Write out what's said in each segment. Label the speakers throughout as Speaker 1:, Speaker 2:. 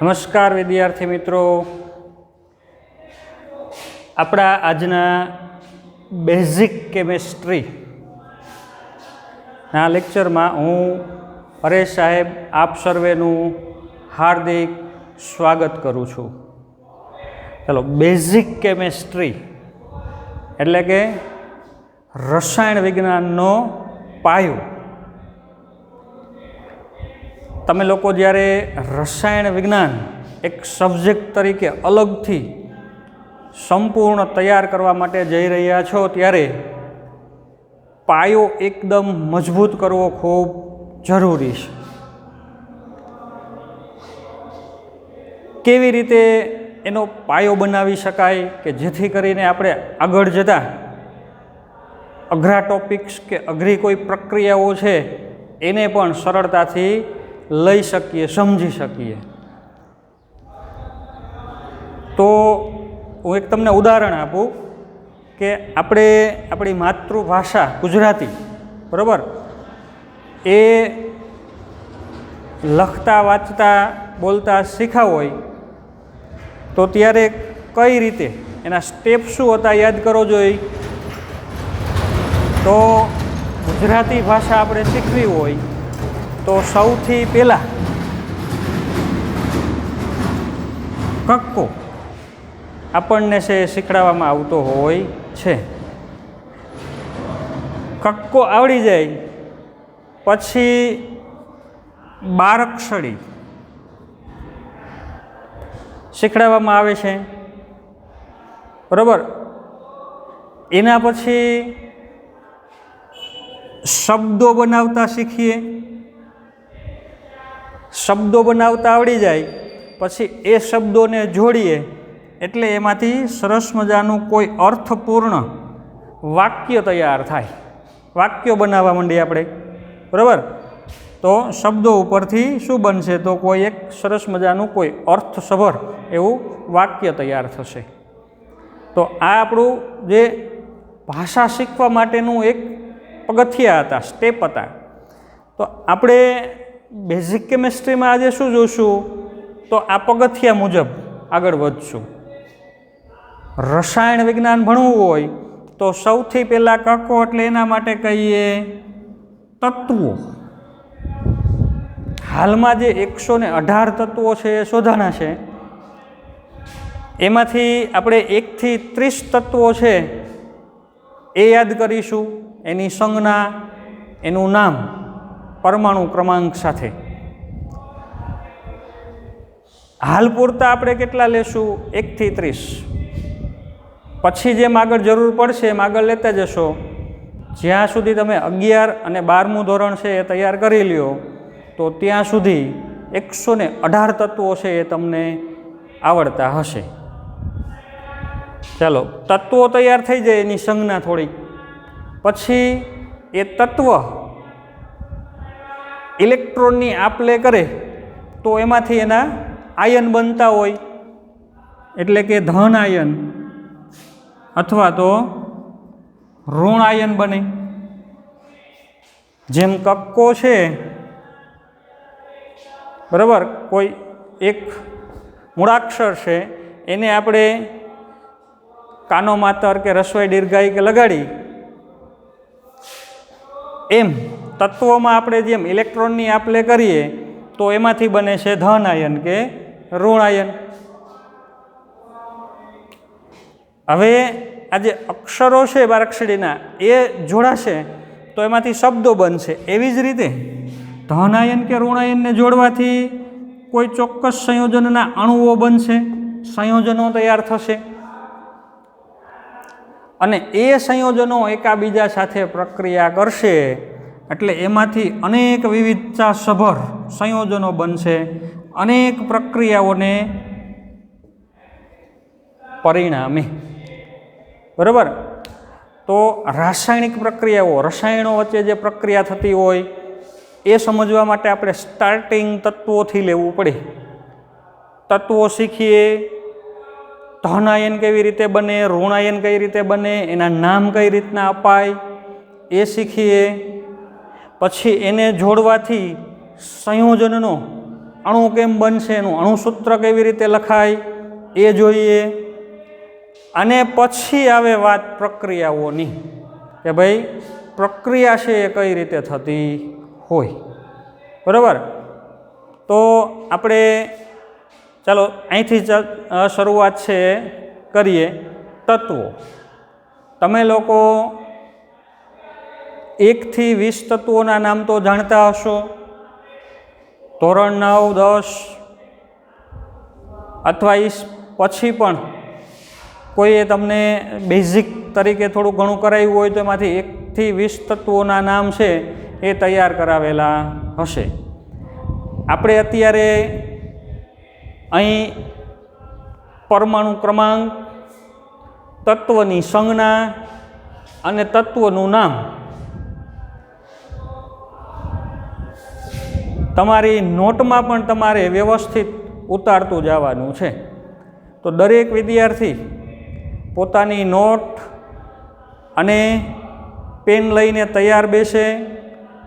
Speaker 1: નમસ્કાર વિદ્યાર્થી મિત્રો, આપણા આજના બેઝિક કેમેસ્ટ્રીના લેક્ચરમાં હું પરેશ સાહેબ આપ સર્વેનું હાર્દિક સ્વાગત કરું છું. ચલો, બેઝિક કેમેસ્ટ્રી એટલે કે રસાયણ વિજ્ઞાનનો પાયો. તમે લોકો જ્યારે રસાયણ વિજ્ઞાન એક સબ્જેક્ટ તરીકે અલગથી સંપૂર્ણ તૈયાર કરવા માટે જઈ રહ્યા છો ત્યારે પાયો એકદમ મજબૂત કરવો ખૂબ જરૂરી છે. કેવી રીતે એનો પાયો બનાવી શકાય કે જેથી કરીને આપણે આગળ જતાં અઘરા ટોપિક્સ કે અઘરી કોઈ પ્રક્રિયાઓ છે એને પણ સરળતાથી લઈ શકીએ, સમજી શકીએ. તો હું એક તમને ઉદાહરણ આપું કે આપણે આપણી માતૃભાષા ગુજરાતી, બરાબર, એ લખતા વાંચતા બોલતા શીખ્યા હોય તો ત્યારે કઈ રીતે એના સ્ટેપ શું હતા યાદ કરો જોઈએ. તો ગુજરાતી ભાષા આપણે શીખવી હોય તો સૌથી પહેલાં કક્કો આપણને છે શીખડાવવામાં આવતો હોય છે. કક્કો આવડી જાય પછી બારક્ષડી શીખડાવવામાં આવે છે, બરાબર. એના પછી શબ્દો બનાવતા શીખીએ. શબ્દો બનાવતા આવડી જાય પછી એ શબ્દોને જોડીએ એટલે એમાંથી સરસ મજાનું કોઈ અર્થપૂર્ણ વાક્ય તૈયાર થાય. વાક્યો બનાવવા માંડીએ આપણે, બરાબર. તો શબ્દો ઉપરથી શું બનશે? તો કોઈ એક સરસ મજાનું કોઈ અર્થસભર એવું વાક્ય તૈયાર થશે. તો આ આપણું જે ભાષા શીખવા માટેનું એક પગથિયા હતા, સ્ટેપ હતા. તો આપણે બેઝિક કેમેસ્ટ્રીમાં આજે શું જોઈશું? તો આ પગથિયા મુજબ આગળ વધશું. રસાયણ વિજ્ઞાન ભણવું હોય તો સૌથી પહેલાં કક્કો એટલે એના માટે કહીએ તત્વો. હાલમાં જે 118 તત્વો છે એ શોધાણા છે, એમાંથી આપણે 1 થી 30 તત્વો છે એ યાદ કરીશું. એની સંજ્ઞા, એનું નામ, પરમાણુ ક્રમાંક સાથે. હાલ પૂરતા આપણે કેટલા લેશું? 1 થી 30. પછી જેમ આગળ જરૂર પડશે એમ આગળ લેતા જશો. જ્યાં સુધી તમે 11 અને 12મું ધોરણ છે એ તૈયાર કરી લ્યો તો ત્યાં સુધી 118 તત્વો છે એ તમને આવડતા હશે. ચાલો, તત્વો તૈયાર થઈ જાય, એની સંજ્ઞા થોડીક, પછી એ તત્વ ઇલેક્ટ્રોનની આપ-લે કરે તો એમાંથી એના આયન બનતા હોય, એટલે કે ધન આયન અથવા તો ઋણ આયન બને. જેમ કક્કો છે, બરાબર, કોઈ એક મૂળાક્ષર છે એને આપણે કાનો માતર કે રસ્વઈ દીર્ઘાઈ કે લગાડી, એમ તત્વોમાં આપણે જેમ ઇલેક્ટ્રોનની આપ-લે કરીએ તો એમાંથી બને છે ધન આયન કે ઋણ આયન. હવે આ જે અક્ષરો છે બારાક્ષડીના એ જોડાશે તો એમાંથી શબ્દો બનશે. એવી જ રીતે ધન આયન કે ઋણ આયનને જોડવાથી કોઈ ચોક્કસ સંયોજનના અણુઓ બનશે, સંયોજનો તૈયાર થશે અને એ સંયોજનો એકાબીજા સાથે પ્રક્રિયા કરશે એટલે એમાંથી અનેક વિવિધતાસભર સંયોજનો બનશે, અનેક પ્રક્રિયાઓને પરિણામે, બરાબર. તો રાસાયણિક પ્રક્રિયાઓ, રસાયણો વચ્ચે જે પ્રક્રિયા થતી હોય એ સમજવા માટે આપણે સ્ટાર્ટિંગ તત્વોથી લેવું પડે. તત્વો શીખીએ, ધન આયન કેવી રીતે બને, ઋણ આયન કઈ રીતે બને, એના નામ કઈ રીતના અપાય એ શીખીએ. પછી એને જોડવાથી સંયોજનનો અણુ કેમ બનશે, એનું અણુસૂત્ર કેવી રીતે લખાય એ જોઈએ. અને પછી આવે વાત પ્રક્રિયાઓની કે ભાઈ પ્રક્રિયા છે એ કઈ રીતે થતી હોય. બરાબર. તો આપણે ચાલો અહીંથી શરૂઆત છે કરીએ. તત્વો. તમે લોકો 1 થી 20 તત્વોના નામ તો જાણતા હશો. ધોરણ 9, 10 અથવા પછી પણ કોઈએ તમને બેઝિક તરીકે થોડું ઘણું કરાવ્યું હોય તો એમાંથી 1 થી 20 તત્વોના નામ છે એ તૈયાર કરાવેલા હશે. આપણે અત્યારે અહીં પરમાણુ ક્રમાંક, તત્વની સંજ્ઞા અને તત્વનું નામ તમારી નોટમાં પણ તમારે વ્યવસ્થિત ઉતારતું જવાનું છે. તો દરેક વિદ્યાર્થી પોતાની નોટ અને પેન લઈને તૈયાર બેસે.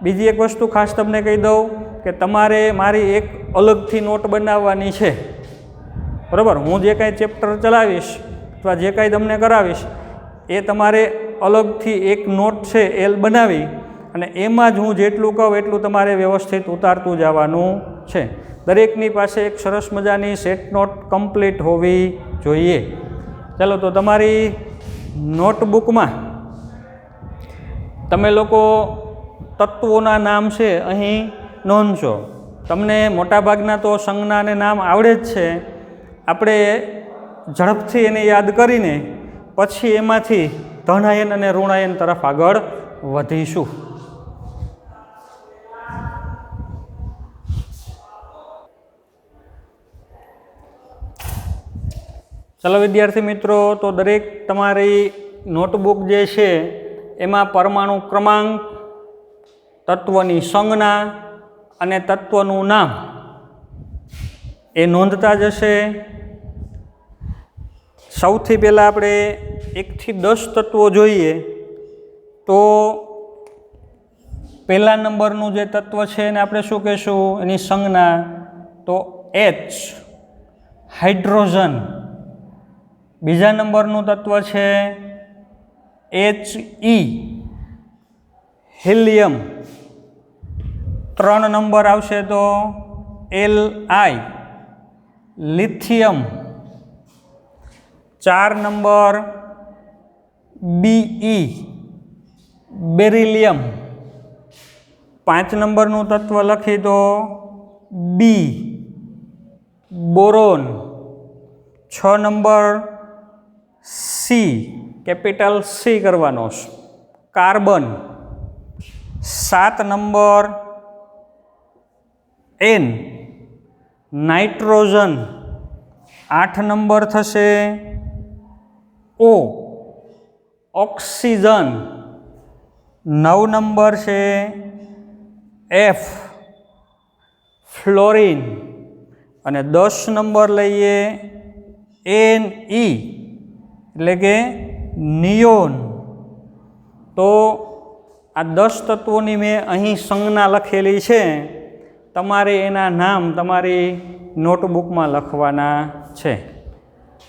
Speaker 1: બીજી એક વસ્તુ ખાસ તમને કહી દઉં કે તમારે મારી એક અલગથી નોટ બનાવવાની છે. બરાબર. હું જે કાંઈ ચેપ્ટર ચલાવીશ અથવા જે કાંઈ તમને કરાવીશ એ તમારે અલગથી એક નોટ છે એ બનાવી અને એમાં જ હું જેટલું કહું એટલું તમારે વ્યવસ્થિત ઉતારતું જવાનું છે. દરેકની પાસે એક સરસ મજાની સેટ નોટ કમ્પ્લીટ હોવી જોઈએ. ચાલો તો તમારી નોટબુકમાં તમે લોકો તત્વોના નામ છે અહીં નોંધશો. તમને મોટાભાગના તો સંજ્ઞા અને નામ આવડે જ છે. આપણે ઝડપથી એને યાદ કરીને પછી એમાંથી ધનાયન અને ઋણાયન તરફ આગળ વધીશું. ચાલો વિદ્યાર્થી મિત્રો, તો દરેક તમારી નોટબુક જે છે એમાં પરમાણુ ક્રમાંક, તત્વની સંજ્ઞા અને તત્વનું નામ એ નોંધતા જશે. સૌથી પહેલાં આપણે 1 થી 10 તત્વો જોઈએ. તો પહેલા નંબરનું જે તત્વ છે એને આપણે શું કહીશું, એની સંજ્ઞા તો H, હાઇડ્રોજન. બીજા નંબરનું તત્વ છે He, હિલિયમ. 3 નંબર આવશે તો Li, lithium. 4 number Be, beryllium. 5 નંબરનું તત્વ લખી દો B, boron. 6 number C, capital C કરવાનો, carbon. 7 number N, nitrogen. 8 number થશે O, ઓક્સિજન. 9 નંબર છે F, ફ્લોરિન. અને 10 નંબર લઈએ Ne, એટલે કે નિયોન. તો આ 10 તત્વોની મેં અહીં સંજ્ઞા લખેલી છે. તમારે એના નામ તમારી નોટબુકમાં લખવાના છે.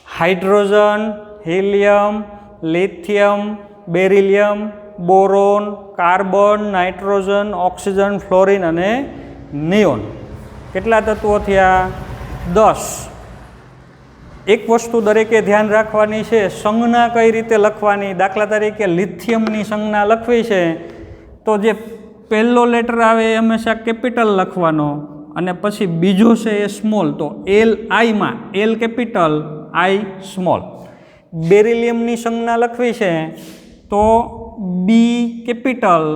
Speaker 1: Hydrogen, helium, lithium, beryllium, boron, carbon, nitrogen, oxygen, fluorine અને નિયોન. કેટલા તત્વો થયા? 10. એક વસ્તુ દરેકે ધ્યાન રાખવાની છે, સંજ્ઞા કઈ રીતે લખવાની. દાખલા તરીકે લિથિયમની સંજ્ઞા લખવી છે તો જે પહેલો લેટર આવે એ હંમેશા કેપિટલ લખવાનો અને પછી બીજો છે એ સ્મોલ. તો Li માં L કેપિટલ, I સ્મોલ. બેરિલિયમની સંજ્ઞા લખવી છે તો B કેપિટલ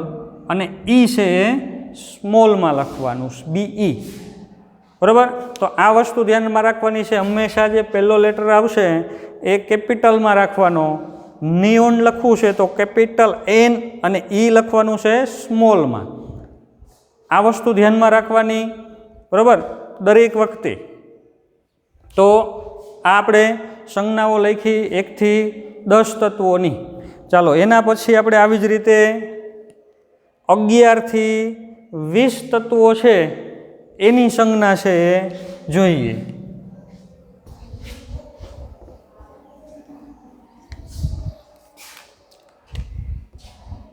Speaker 1: અને E છે એ સ્મોલમાં લખવાનું, BE. બરાબર. તો આ વસ્તુ ધ્યાનમાં રાખવાની છે. હંમેશા જે પહેલો લેટર આવશે એ કેપિટલમાં રાખવાનો. નિયોન લખવું છે તો કેપિટલ N અને E લખવાનું છે સ્મોલમાં. આ વસ્તુ ધ્યાનમાં રાખવાની. બરાબર, દરેક વખતે. તો આ આપણે સંજ્ઞાઓ લખી 1 થી 10 તત્વોની. ચાલો એના પછી આપણે આવી જ રીતે 11 થી 20 તત્વો છે એની સંજ્ઞા છે એ જોઈએ.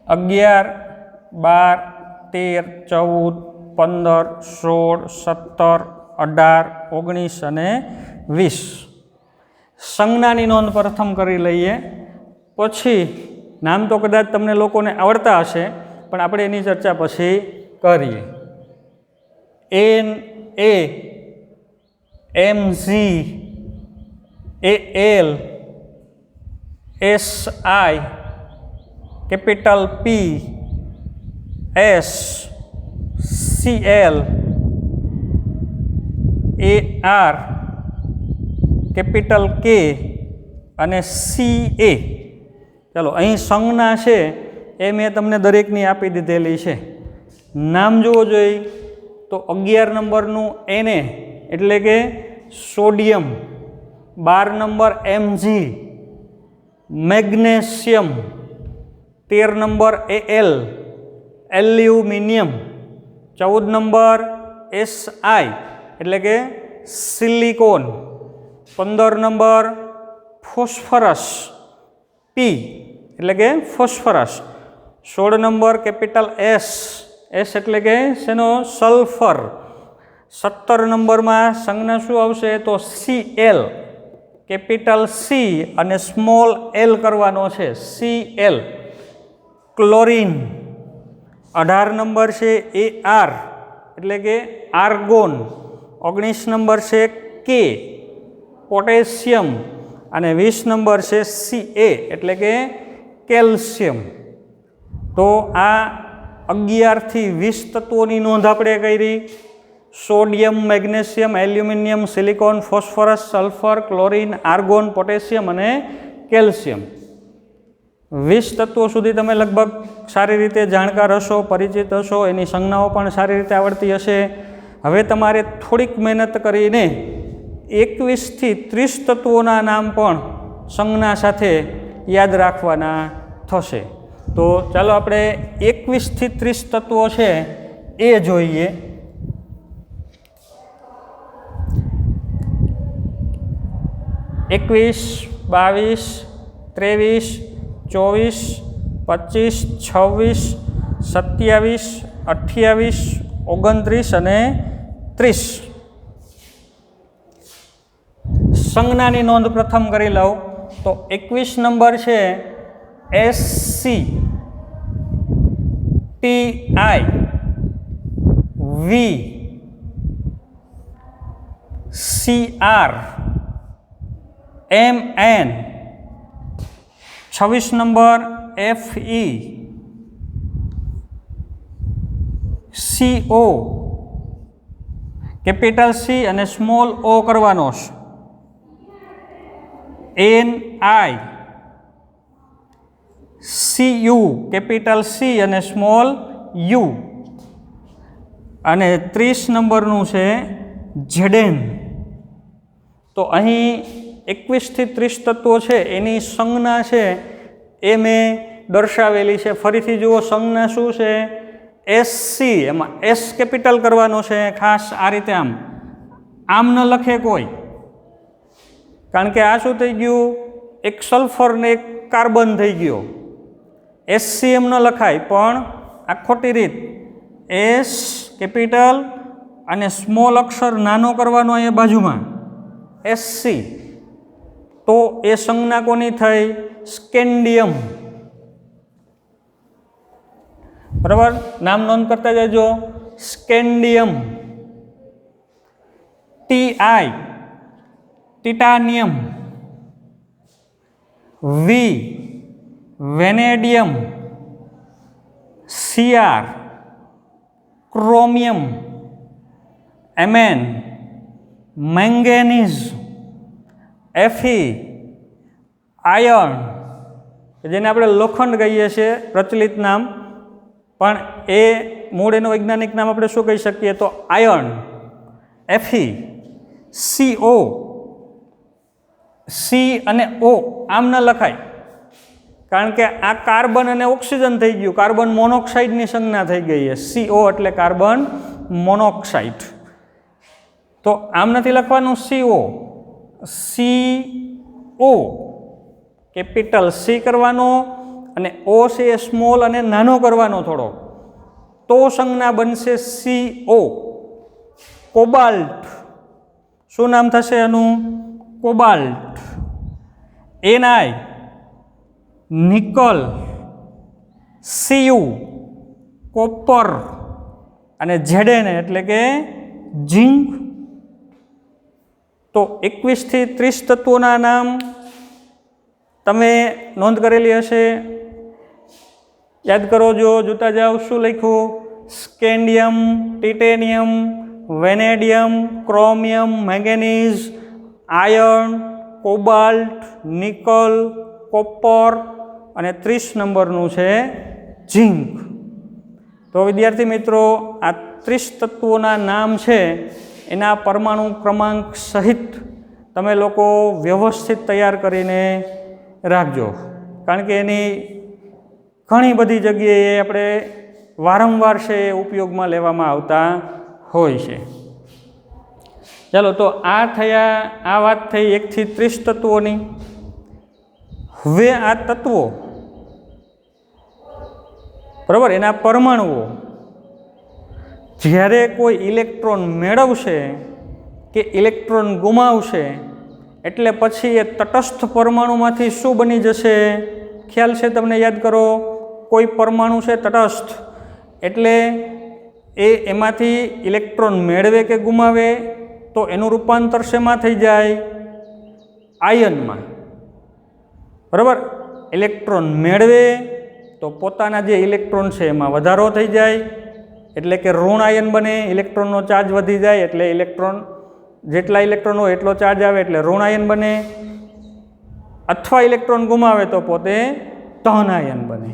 Speaker 1: 11, 12, 13, 14, 15, 16, 17, 18, 19 અને 20. સંજ્ઞાની નોંધ પ્રથમ કરી લઈએ, પછી નામ તો કદાચ તમને લોકોને આવડતા હશે પણ આપણે એની ચર્ચા પછી કરીએ. એન, એ, એમ, ઝી, એ, એલ, એસ, આઈ, capital P, S, C, L, એ, આર, કેપિટલ કે અને સી, એ. ચાલો, અહીં સંજ્ઞા છે એ મેં તમને દરેકની આપી દીધેલી છે. નામ જોવો જોઈએ તો 11 નંબરનું એને એટલે કે sodium, 12 number MG magnesium, 13 number L aluminium, 14 number SI એટલે કે સિલિકોન, 15 નંબર ફોસ્ફરસ પી એટલે કે phosphorus, 16 number capital S, S એટલે કે શેનો સલ્ફર, 17 નંબરમાં સંજ્ઞા શું આવશે તો સી એલ, કેપિટલ સી અને સ્મોલ એલ કરવાનો છે સી એલ, ક્લોરીન. 18 નંબર છે એ આર એટલે કે આર્ગોન, 19 નંબર છે કે પોટેશિયમ અને 20 નંબર છે સી એ એટલે કે કેલ્શિયમ. તો આ 11 થી 20 તત્વોની નોંધ આપણે કરી. Sodium, magnesium, aluminium, silicon, phosphorus, sulphur, chlorine, argon, potassium અને કેલ્શિયમ. 20 તત્વો સુધી તમે લગભગ સારી રીતે જાણકાર હશો, પરિચિત હશો, એની સંજ્ઞાઓ પણ સારી રીતે આવડતી હશે. હવે તમારે થોડીક મહેનત કરીને 21 થી 30 તત્વોના નામ પણ સંજ્ઞા સાથે યાદ રાખવાના થશે. તો ચાલો આપણે 21 થી 30 તત્વો છે એ જોઈએ. 21, 22, 23, 24, 25, 26, 27, 28, 29 અને 30. સંજ્ઞાની નોંધ પ્રથમ કરી લઉં તો 21 નંબર છે S C, T I, V, C R, M N. 26 number F E, C O, capital C અને સ્મોલ ઓ કરવાનો છે, N I, C U, capital C અને સ્મોલ યુ. અને 30 નંબરનું છે ઝેડેન. તો અહીં 21 થી 30 તત્વો છે એની સંજ્ઞા છે એ મેં દર્શાવેલી છે. ફરીથી જુઓ સંજ્ઞા શું છે એસ સી, એમાં એસ કેપિટલ કરવાનો છે ખાસ આ રીતે, આમ ન લખે કોઈ, કારણ કે આ શું થઈ ગયું એક સલ્ફર ને એક કાર્બન થઈ ગયો. એસસી એમ ન લખાય પણ આ ખોટી રીત. એસ કેપિટલ અને સ્મોલ અક્ષર નાનો કરવાનો અહીંયા બાજુમાં એસસી. તો એ સંજ્ઞા કોની થઈ સ્કેન્ડિયમ. બરાબર, નામ નોંધ કરતા જજો. Scandium, T I titanium, V vanadium, C R chromium, M N manganese, F E iron, જેને આપણે લોખંડ કહીએ છીએ પ્રચલિત નામ, પણ એ મૂળ એનું વૈજ્ઞાનિક નામ આપણે શું કહી શકીએ તો આયર્ન. એફી, સીઓ, સી અને ઓ આમ ન લખાય, કારણ કે આ કાર્બન અને ઓક્સિજન થઈ ગયું, કાર્બન મોનોક્સાઇડની સંજ્ઞા થઈ ગઈ છે. સીઓ એટલે કાર્બન મોનોક્સાઇડ. તો આમ નથી લખવાનું CO, CO કેપિટલ C કરવાનો અને O છે એ સ્મોલ અને નાનો કરવાનો થોડો, તો સંજ્ઞા બનશે CO, કોબાલ્ટ. શું નામ થશે એનું? Cobalt. Ni nickel, Cu copper અને Zn એટલે કે ઝીંક. તો 21 થી 30 તત્વોના નામ તમે નોંધ કરેલી હશે, યાદ કરો, જોતા જાઓ. શું લખ્યું? Scandium, titanium, vanadium, chromium, manganese, iron, cobalt, nickel, copper અને 30 નંબરનું છે ઝીંક. તો વિદ્યાર્થી મિત્રો, આ 30 તત્વોના નામ છે એના પરમાણુ ક્રમાંક સહિત તમે લોકો વ્યવસ્થિત તૈયાર કરીને રાખજો, કારણ કે એની ઘણી બધી જગ્યાએ આપણે વારંવાર છે એ ઉપયોગમાં લેવામાં આવતા હોય છે. ચાલો, તો આ વાત થઈ 1 થી 30 તત્વોની. હવે આ તત્વો બરાબર, એના પરમાણુઓ જ્યારે કોઈ ઇલેક્ટ્રોન મેળવશે કે ઇલેક્ટ્રોન ગુમાવશે એટલે પછી એ તટસ્થ પરમાણુમાંથી શું બની જશે? ખ્યાલ છે તમને? યાદ કરો, કોઈ પરમાણુ છે તટસ્થ એટલે એમાંથી ઇલેક્ટ્રોન મેળવે કે ગુમાવે તો એનું રૂપાંતર શેમાં થઈ જાય? આયનમાં. બરાબર, ઇલેક્ટ્રોન મેળવે તો પોતાના જે ઇલેક્ટ્રોન છે એમાં વધારો થઈ જાય એટલે કે ઋણ આયન બને, ઇલેક્ટ્રોનનો ચાર્જ વધી જાય એટલે જેટલા ઇલેક્ટ્રોન હોય એટલો ચાર્જ આવે એટલે ઋણ આયન બને, અથવા ઇલેક્ટ્રોન ગુમાવે તો પોતે ધન આયન બને.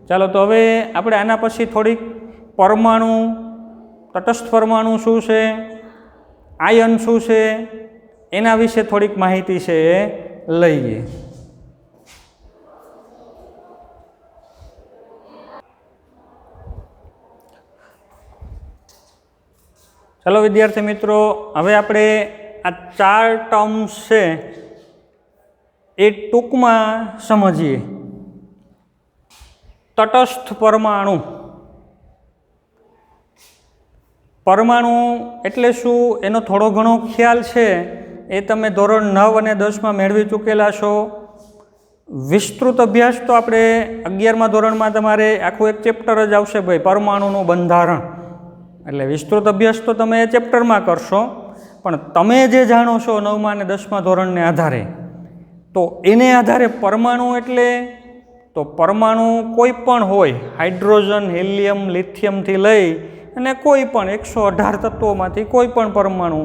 Speaker 1: ચાલો, તો હવે આપણે આના પછી થોડીક પરમાણુ, તટસ્થ પરમાણુ શું છે, આયન શું છે, એના વિશે થોડીક માહિતી છે એ લઈએ. ચાલો વિદ્યાર્થી મિત્રો, હવે આપણે આ 4 ટર્મ્સ છે એ ટૂંકમાં સમજીએ. તટસ્થ પરમાણુ. પરમાણુ એટલે શું એનો થોડો ઘણો ખ્યાલ છે એ તમે ધોરણ 9 અને 10માં મેળવી ચૂકેલા છો. વિસ્તૃત અભ્યાસ તો આપણે 11મા ધોરણમાં તમારે આખું એક ચેપ્ટર જ આવશે ભાઈ, પરમાણુનું બંધારણ. એટલે વિસ્તૃત અભ્યાસ તો તમે એ ચેપ્ટરમાં કરશો, પણ તમે જે જાણો છો 9મા અને 10મા ધોરણને આધારે, તો એને આધારે પરમાણુ એટલે તો પરમાણુ કોઈ પણ હોય, હાઇડ્રોજન, હિલિયમ, લિથિયમથી લઈ અને કોઈ પણ 118 તત્વોમાંથી કોઈ પણ પરમાણુ,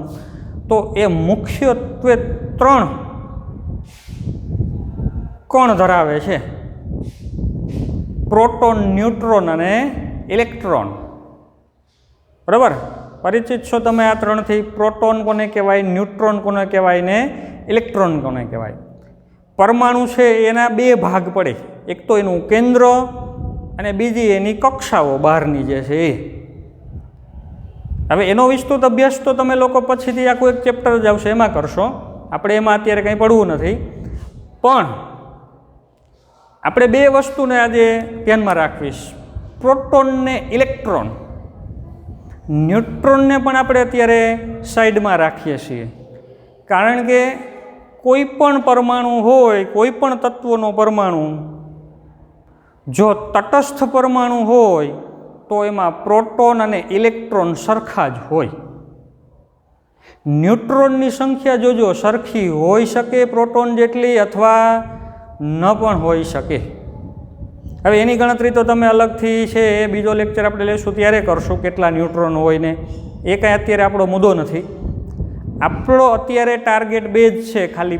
Speaker 1: તો એ મુખ્યત્વે 3 કણ ધરાવે છે: પ્રોટોન, ન્યુટ્રોન અને ઇલેક્ટ્રોન. બરાબર, પરિચિત છો તમે આ 3થી? પ્રોટોન કોને કહેવાય, ન્યુટ્રોન કોને કહેવાય ને ઇલેક્ટ્રોન કોને કહેવાય? પરમાણુ છે એના 2 ભાગ પડે, એક તો એનું કેન્દ્ર અને બીજી એની કક્ષાઓ બહારની જે છે એ. હવે એનો વિસ્તૃત અભ્યાસ તો તમે લોકો પછીથી આખું એક ચેપ્ટર જ આવશે એમાં કરશો, આપણે એમાં અત્યારે કંઈ પડવું નથી. પણ આપણે 2 વસ્તુને આજે ધ્યાનમાં રાખવીશ: પ્રોટોન ને ઇલેક્ટ્રોન. ન્યુટ્રોનને પણ આપણે અત્યારે સાઈડમાં રાખીએ છીએ, કારણ કે કોઈ પણ પરમાણુ હોય, કોઈ પણ તત્વનો પરમાણુ જો તટસ્થ પરમાણુ હોય તો એમાં પ્રોટોન અને ઇલેક્ટ્રોન સરખા જ હોય. ન્યુટ્રોનની સંખ્યા જોજો સરખી હોઈ શકે પ્રોટોન જેટલી, અથવા ન પણ હોઈ શકે. હવે એની ગણતરી તો તમે અલગથી છે એ બીજો લેક્ચર આપણે લઈશું ત્યારે કરશું, કેટલા ન્યુટ્રોન હોય ને એ કાંઈ અત્યારે આપણો મુદ્દો નથી. આપણો અત્યારે ટાર્ગેટ 2 જ છે, ખાલી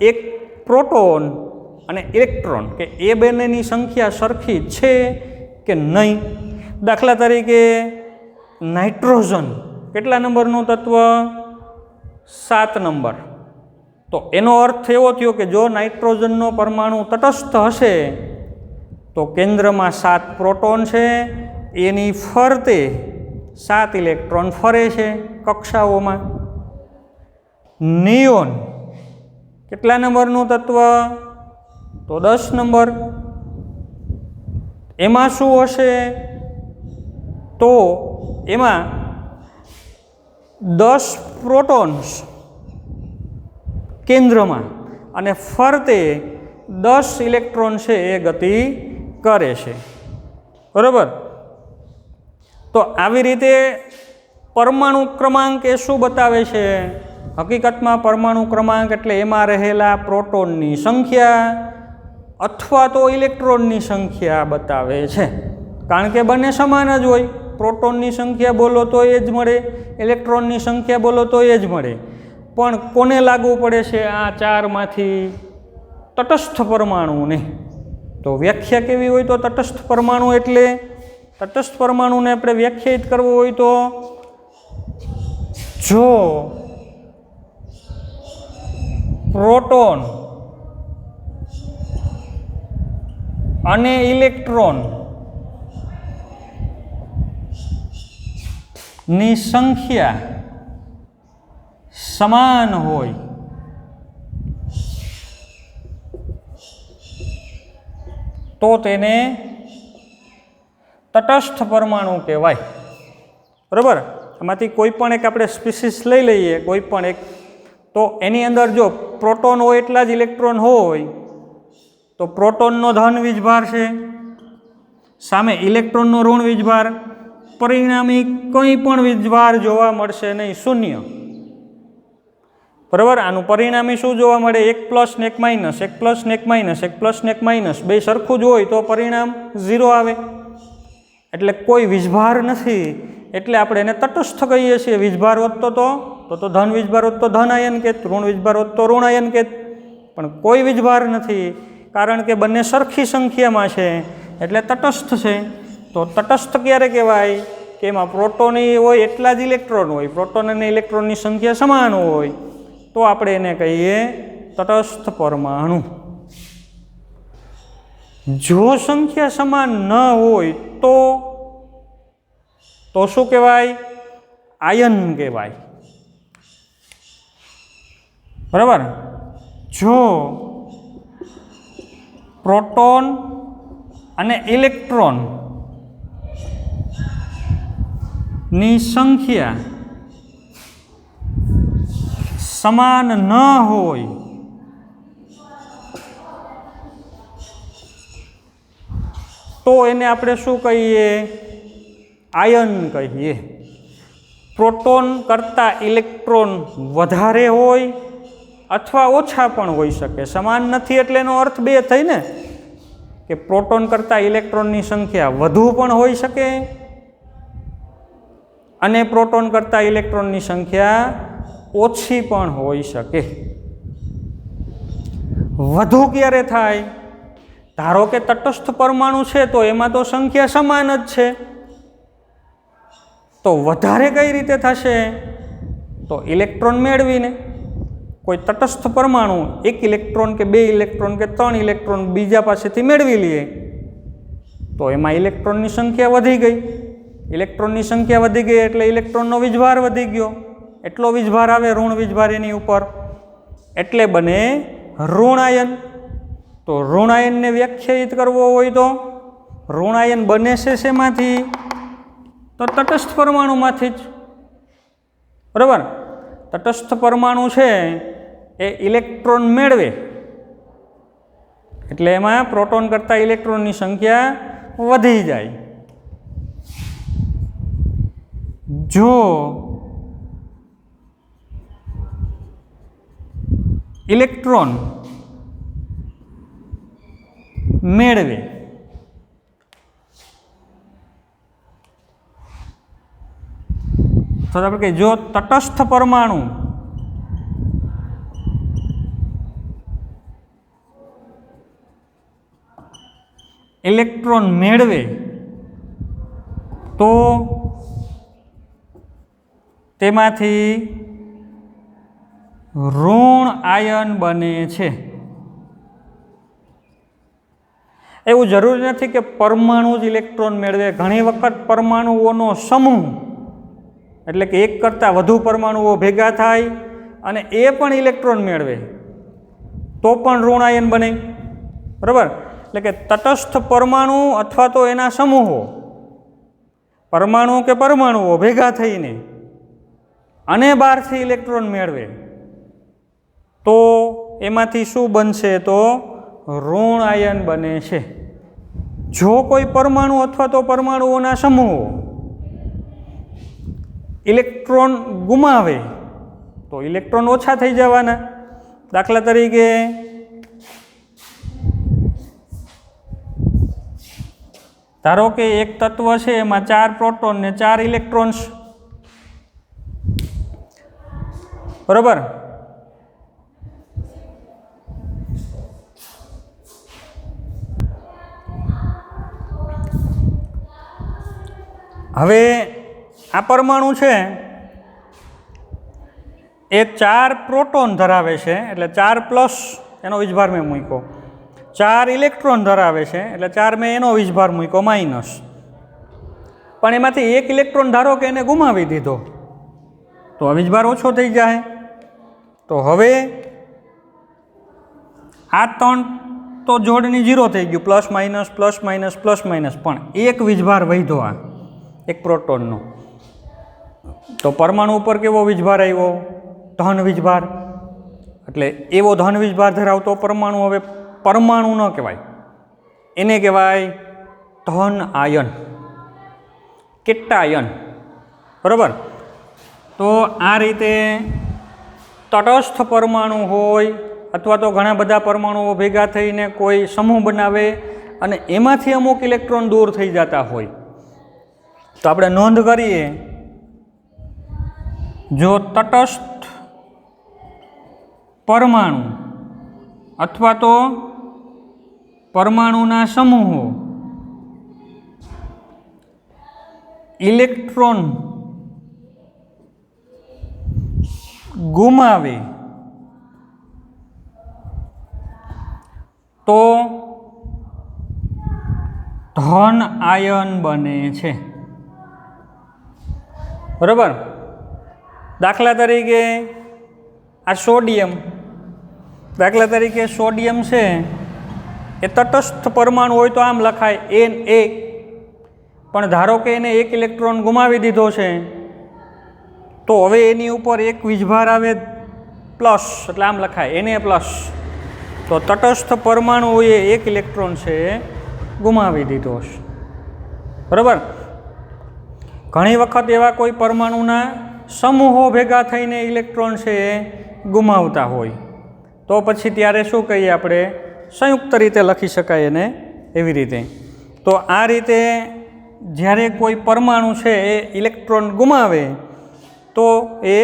Speaker 1: એક પ્રોટોન અને ઇલેક્ટ્રોન, કે એ બંનેની સંખ્યા સરખી છે કે નહીં. દાખલા તરીકે નાઇટ્રોજન કેટલા નંબરનું તત્વ? 7 નંબર. તો એનો અર્થ એવો થયો કે જો નાઇટ્રોજનનો પરમાણુ તટસ્થ હશે તો કેન્દ્રમાં 7 પ્રોટોન છે, એની ફરતે 7 ઇલેક્ટ્રોન ફરે છે કક્ષાઓમાં. નિયોન કેટલા નંબરનું તત્વ? તો 10 નંબર. એમાં શું હશે? તો એમાં 10 પ્રોટોન્સ કેન્દ્રમાં અને ફરતે 10 ઇલેક્ટ્રોન છે એ ગતિ કરે છે. બરાબર? તો આવી રીતે પરમાણુ ક્રમાંક એ શું બતાવે છે? હકીકતમાં પરમાણુ ક્રમાંક એટલે એમાં રહેલા પ્રોટોનની સંખ્યા અથવા તો ઇલેક્ટ્રોનની સંખ્યા બતાવે છે. કારણ કે બંને સમાન જ હોય. પ્રોટોનની સંખ્યા બોલો તો એ જ મળે, ઇલેક્ટ્રોનની સંખ્યા બોલો તો એ જ મળે. પણ કોને લાગુ પડે છે? આ 4માંથી તટસ્થ પરમાણુને. તો વ્યાખ્યા કેવી હોય? તો તટસ્થ પરમાણુ એટલે તટસ્થ પરમાણુને આપણે વ્યાખ્યાયિત કરવો હોય તો જો પ્રોટોન અને ઇલેક્ટ્રોન ની સંખ્યા સમાન હોય તો તેને તટસ્થ પરમાણુ કહેવાય. બરાબર? એમાંથી કોઈ પણ એક આપણે સ્પીસીસ લઈ લઈએ, કોઈ પણ એક, તો એની અંદર જો પ્રોટોન હોય એટલા જ ઇલેક્ટ્રોન હોય તો પ્રોટોનનો ધન વીજભાર છે, સામે ઇલેક્ટ્રોનનો ઋણ વીજભાર, પરિણામી કંઈ પણ વીજભાર જોવા મળશે નહીં, શૂન્ય. બરાબર? આનું પરિણામી શું જોવા મળે? 1+ ને 1 - 1+ ને 1 - 1+ ને 1 બે સરખું જ હોય તો પરિણામ 0 આવે. એટલે કોઈ વીજભાર નથી, એટલે આપણે એને તટસ્થ કહીએ છીએ. વીજભાર વધતો તો ધન વીજભાર વધતો ધન આયન કહેત, ઋણ વીજભાર વધતો ઋણ આયન કહેત. પણ કોઈ વીજભાર નથી કારણ કે બંને સરખી સંખ્યામાં છે એટલે તટસ્થ છે. તો તટસ્થ ક્યારે કહેવાય? કે એમાં પ્રોટોન હોય એટલા જ ઇલેક્ટ્રોન હોય, પ્રોટોન અને ઇલેક્ટ્રોનની સંખ્યા સમાન હોય તો આપણે એને કહીએ તટસ્થ પરમાણુ. જો સંખ્યા સમાન ન હોય તો શું કહેવાય? આયન કહેવાય. બરાબર? જો પ્રોટોન અને ઇલેક્ટ્રોન ની સંખ્યા સમાન ન હોય તો એને આપણે શું કહીએ? આયન કહીએ. પ્રોટોન કરતાં ઇલેક્ટ્રોન વધારે હોય અથવા ઓછા પણ હોઈ શકે. સમાન નથી એટલે એનો અર્થ બે થઈ ને, કે પ્રોટોન કરતાં ઇલેક્ટ્રોનની સંખ્યા વધુ પણ હોઈ શકે અને પ્રોટોન કરતાં ઇલેક્ટ્રોનની સંખ્યા ઓછી પણ હોઈ શકે. વધુ ક્યારે થાય? ધારો કે તટસ્થ પરમાણુ છે તો એમાં તો સંખ્યા સમાન જ છે, તો વધારે કઈ રીતે થશે? તો ઇલેક્ટ્રોન મેળવીને. કોઈ તટસ્થ પરમાણુ 1 ઇલેક્ટ્રોન કે 2 ઇલેક્ટ્રોન કે 3 ઇલેક્ટ્રોન બીજા પાસેથી મેળવી લઈએ તો એમાં ઇલેક્ટ્રોનની સંખ્યા વધી ગઈ. ઇલેક્ટ્રોનની સંખ્યા વધી ગઈ એટલે ઇલેક્ટ્રોનનો વીજભાર વધી ગયો. એટલો વીજભાર આવે ઋણ વીજભાર એની ઉપર, એટલે બને ઋણાયન. તો ઋણાયનને વ્યાખ્યાયિત કરવો હોય તો ઋણાયન બને છે શેમાંથી? તો તટસ્થ પરમાણુમાંથી જ. બરાબર? તટસ્થ પરમાણુ છે એ ઇલેક્ટ્રોન મેળવે એટલે એમાં પ્રોટોન કરતાં ઇલેક્ટ્રોનની સંખ્યા વધી જાય. જો ઇલેક્ટ્રોન મેળવે તો આપણે કહીએ જો તટસ્થ પરમાણુ ઇલેક્ટ્રોન મેળવે તો તેમાંથી ઋણ આયન બને છે. એવું જરૂરી નથી કે પરમાણુ જ ઇલેક્ટ્રોન મેળવે. ઘણી વખત પરમાણુઓનો સમૂહ એટલે કે એક કરતાં વધુ પરમાણુઓ ભેગા થાય અને એ પણ ઇલેક્ટ્રોન મેળવે તો પણ ઋણ આયન બને, બરાબર. એટલે કે તટસ્થ પરમાણુ અથવા તો એના સમૂહો, પરમાણુ કે પરમાણુઓ ભેગા થઈને અને બહારથી ઇલેક્ટ્રોન મેળવે તો એમાંથી શું બનશે? તો ઋણ આયન બને છે. જો કોઈ પરમાણુ અથવા તો પરમાણુઓના સમૂહો ઇલેક્ટ્રોન ગુમાવે તો ઇલેક્ટ્રોન ઓછા થઈ જવાના. દાખલા તરીકે ધારો કે એક તત્વ છે, એમાં 4 પ્રોટોન ને 4 ઇલેક્ટ્રોન્સ, બરાબર. હવે આ પરમાણુ છે એ 4 પ્રોટોન ધરાવે છે, એટલે 4 પ્લસ એનો વીજભાર મેં મૂક્યો, 4 ઇલેક્ટ્રોન ધરાવે છે એટલે 4 મેં એનો વીજભાર મૂક્યો માઇનસ. પણ એમાંથી એક ઇલેક્ટ્રોન ધારો કે એને ગુમાવી દીધો તો આ વીજભાર ઓછો થઈ જાય. તો હવે આ 3 તો જોડણી 0 થઈ ગયું, plus minus plus minus plus minus, પણ એક વીજભાર વધ્યો આ એક પ્રોટોનનો. તો પરમાણુ ઉપર કેવો વીજભાર આવ્યો? ધન વીજભાર. એટલે એવો ધન વીજભાર ધરાવતો પરમાણુ હવે પરમાણુ ન કહેવાય, એને કહેવાય ધન આયન, કેટાયન, બરાબર. તો આ રીતે તટસ્થ પરમાણુ હોય અથવા તો ઘણા બધા પરમાણુઓ ભેગા થઈને કોઈ સમૂહ બનાવે અને એમાંથી અમુક ઇલેક્ટ્રોન દૂર થઈ જતા હોય તો આપણે નોંધ કરીએ, જો તટસ્થ પરમાણુ અથવા તો પરમાણુના સમૂહો ઇલેક્ટ્રોન ગુમાવે તો ધન આયન બને છે, બરાબર. દાખલા તરીકે આ સોડિયમ, દાખલા તરીકે સોડિયમ છે એ તટસ્થ પરમાણુ હોય તો આમ લખાય Na, પણ ધારો કે એને એક ઇલેક્ટ્રોન ગુમાવી દીધો છે તો હવે એની ઉપર એક વીજભાર આવે પ્લસ, એટલે આમ લખાય Na પ્લસ. તો તટસ્થ પરમાણુએ એક ઇલેક્ટ્રોન છે ગુમાવી દીધો છે, બરાબર. ઘણી વખત એવા કોઈ પરમાણુના સમૂહો ભેગા થઈને ઇલેક્ટ્રોન છે એ ગુમાવતા હોય તો પછી ત્યારે શું કહીએ આપણે? સંયુક્ત રીતે લખી શકાય એને એવી રીતે. તો આ રીતે જ્યારે કોઈ પરમાણુ છે એ ઇલેક્ટ્રોન ગુમાવે તો એ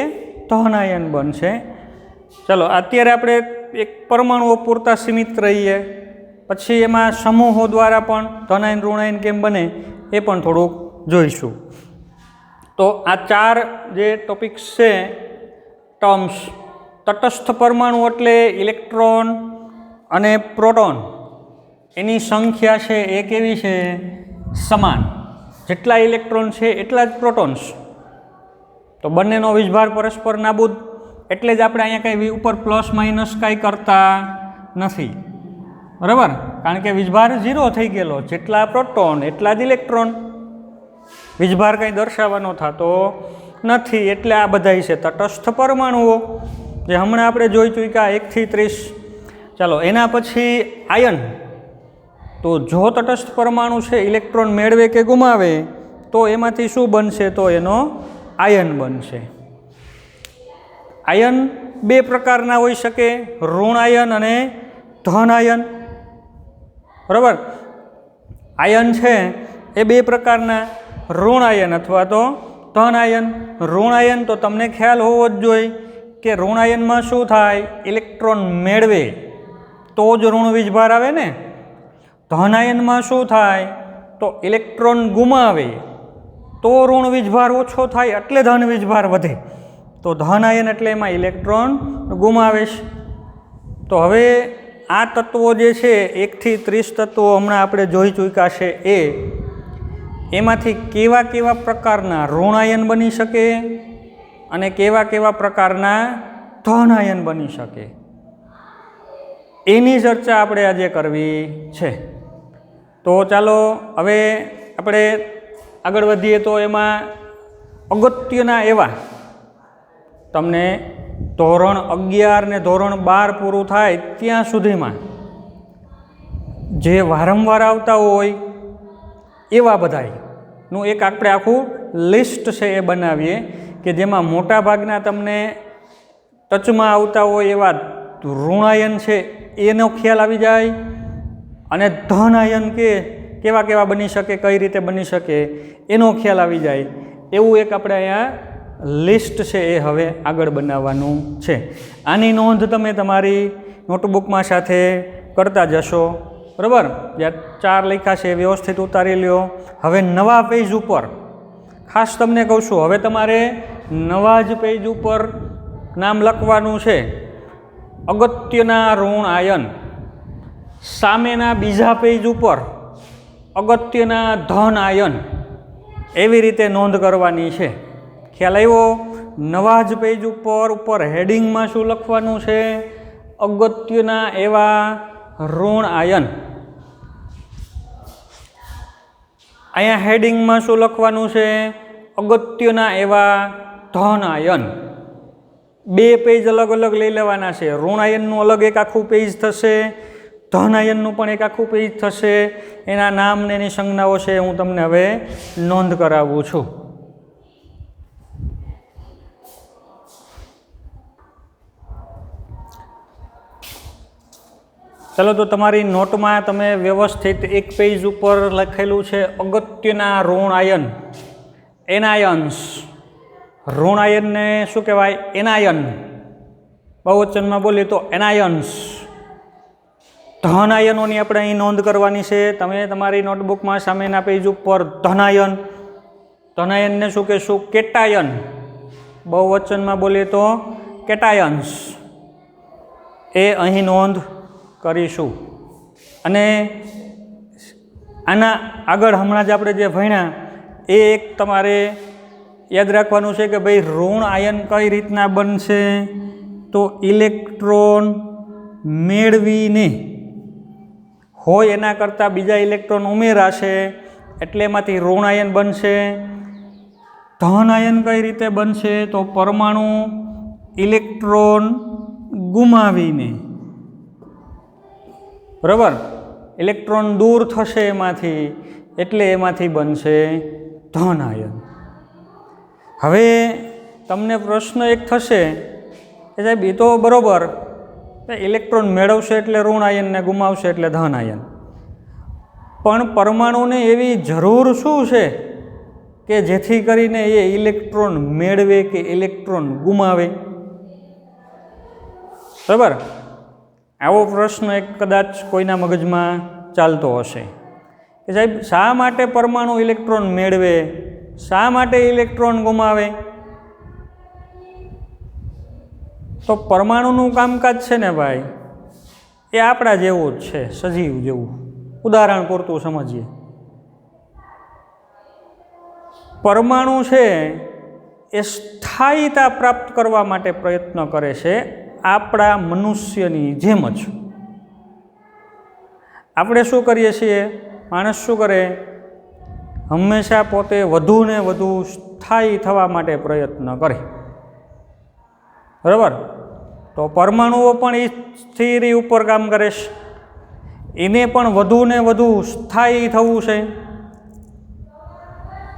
Speaker 1: ધન આયન બનશે. ચલો અત્યારે આપણે એક પરમાણુઓ પૂરતા સીમિત રહીએ, પછી એમાં સમૂહો દ્વારા પણ ધનાયન ઋણાયન કેમ બને એ પણ થોડુંક જોઈશું. તો આ 4 જે ટોપિક્સ છે ટર્મ્સ, તટસ્થ પરમાણુ એટલે ઇલેક્ટ્રોન અને પ્રોટોન એની સંખ્યા છે એ કેવી છે? સમાન. જેટલા ઇલેક્ટ્રોન છે એટલા જ પ્રોટોન્સ. તો બંનેનો વીજભાર પરસ્પર નાબૂદ, એટલે જ આપણે અહીંયા કંઈ ઉપર પ્લસ માઇનસ કાંઈ કરતા નથી, બરાબર. કારણ કે વીજભાર 0 થઈ ગયેલો, જેટલા પ્રોટોન એટલા જ ઇલેક્ટ્રોન, વીજભાર કંઈ દર્શાવવાનો થતો નથી. એટલે આ બધાય છે તટસ્થ પરમાણુઓ જે હમણાં આપણે જોઈ ચૂક્યા 1 થી 30. ચાલો એના પછી આયન. તો જો તટસ્થ પરમાણુ છે ઇલેક્ટ્રોન મેળવે કે ગુમાવે તો એમાંથી શું બનશે? તો એનો આયન બનશે. આયન 2 પ્રકારના હોઈ શકે, ઋણ આયન અને ધન આયન, બરાબર. આયન છે એ 2 પ્રકારના, ઋણ આયન અથવા તો ધન આયન. ઋણ આયન તો તમને ખ્યાલ હોવો જ જોઈએ કે ઋણ આયનમાં શું થાય? ઇલેક્ટ્રોન મેળવે તો જ ઋણ વીજભાર આવે ને. ધન આયનમાં શું થાય? તો ઇલેક્ટ્રોન ગુમાવે તો ઋણ વીજભાર ઓછો થાય એટલે ધન વીજભાર વધે. તો ધન આયન એટલે એમાં ઇલેક્ટ્રોન ગુમાવે છે. તો હવે આ તત્વો જે છે 1 થી 30 તત્વો હમણાં આપણે જોઈ ચૂક્યા છે એમાંથી કેવા કેવા પ્રકારના ઋણ આયન બની શકે અને કેવા કેવા પ્રકારના ધન આયન બની શકે, એની ચર્ચા આપણે આજે કરવી છે. તો ચાલો હવે આપણે આગળ વધીએ. તો એમાં અગત્યના એવા તમને ધોરણ 11 ને ધોરણ 12 પૂરું થાય ત્યાં સુધીમાં જે વારંવાર આવતા હોય એવા બધાનું એક આપણે આખું લિસ્ટ છે એ બનાવીએ કે જેમાં મોટા ભાગના તમને ટચમાં આવતા હોય એવા ઋણાયન છે એનો ખ્યાલ આવી જાય, અને ધન આયન કેવા કેવા બની શકે, કઈ રીતે બની શકે એનો ખ્યાલ આવી જાય. એવું એક આપણે અહીંયા લિસ્ટ છે એ હવે આગળ બનાવવાનું છે. આની નોંધ તમે તમારી નોટબુકમાં સાથે કરતા જશો, બરાબર. જ્યાં 4 લખ્યા છે વ્યવસ્થિત ઉતારી લ્યો. હવે નવા પેજ ઉપર ખાસ તમને કહું છું, હવે તમારે નવા જ પેજ ઉપર નામ લખવાનું છે અગત્યના ઋણ આયન. સામેના બીજા પેજ ઉપર અગત્યના ધન આયન, એવી રીતે નોંધ કરવાની છે. ખ્યાલ આવ્યો? નવા જ પેજ ઉપર હેડિંગમાં શું લખવાનું છે? અગત્યના એવા ઋણ આયન. અહીંયા હેડિંગમાં શું લખવાનું છે? અગત્યના એવા ધન આયન. 2 પેજ અલગ અલગ લઈ લેવાના છે. ઋણ આયનનું અલગ એક આખું પેજ થશે, ધન આયનનું પણ એક આખું પેજ થશે. એના નામ ને એની સંજ્ઞાઓ છે હું તમને હવે નોંધ કરાવું છું. ચાલો, તો તમારી નોટમાં તમે વ્યવસ્થિત એક પેજ ઉપર લખેલું છે અગત્યના ઋણ આયન, એનાયન્સ. ઋણ આયનને શું કહેવાય? એનાયન. બહુવચનમાં બોલીએ તો એનાયન્સ. ધન આયનોની આપણે અહીં નોંધ કરવાની છે. તમે તમારી નોટબુકમાં સામેના પેજ ઉપર ધનાયન, ધનાયનને શું કહેશું? કેટાયન. બહુવચનમાં બોલીએ તો કેટાયન્સ. એ અહીં નોંધ કરીશું. અને આના આગળ હમણાં જ આપણે જે ભણ્યા એ એક તમારે યાદ રાખવાનું છે કે ભાઈ ઋણ આયન કઈ રીતના બનશે. તો ઇલેક્ટ્રોન મેળવીને હોય એના કરતાં બીજા ઇલેક્ટ્રોન ઉમેરાશે એટલે એમાંથી ઋણ આયન બનશે. ધન આયન કઈ રીતે બનશે? તો પરમાણુ ઇલેક્ટ્રોન ગુમાવીને, બરાબર, ઇલેક્ટ્રોન દૂર થશે એમાંથી, એટલે એમાંથી બનશે ધન આયન. હવે તમને પ્રશ્ન એક થશે કે સાહેબ એ તો બરાબર, ઇલેક્ટ્રોન મેળવશે એટલે ઋણ આયનને ગુમાવશે એટલે ધન આયન, પણ પરમાણુને એવી જરૂર શું છે કે જેથી કરીને એ ઇલેક્ટ્રોન મેળવે કે ઇલેક્ટ્રોન ગુમાવે? બરાબર. આવો પ્રશ્ન એક કદાચ કોઈના મગજમાં ચાલતો હશે કે સાહેબ શા માટે પરમાણુ ઇલેક્ટ્રોન મેળવે, શા માટે ઇલેક્ટ્રોન ગુમાવે? તો પરમાણુનું કામકાજ છે ને ભાઈ, એ આપણા જેવું જ છે, સજીવ જેવું. ઉદાહરણ પૂરતું સમજીએ. પરમાણુ છે એ સ્થાયીતા પ્રાપ્ત કરવા માટે પ્રયત્ન કરે છે, આપણા મનુષ્યની જેમ જ. આપણે શું કરીએ છીએ? માણસ શું કરે? હંમેશા પોતે વધુ ને વધુ સ્થાયી થવા માટે પ્રયત્ન કરે, બરાબર. તો પરમાણુઓ પણ એ થિયરી ઉપર કામ કરે છે, એને પણ વધુ ને વધુ સ્થાયી થવું છે.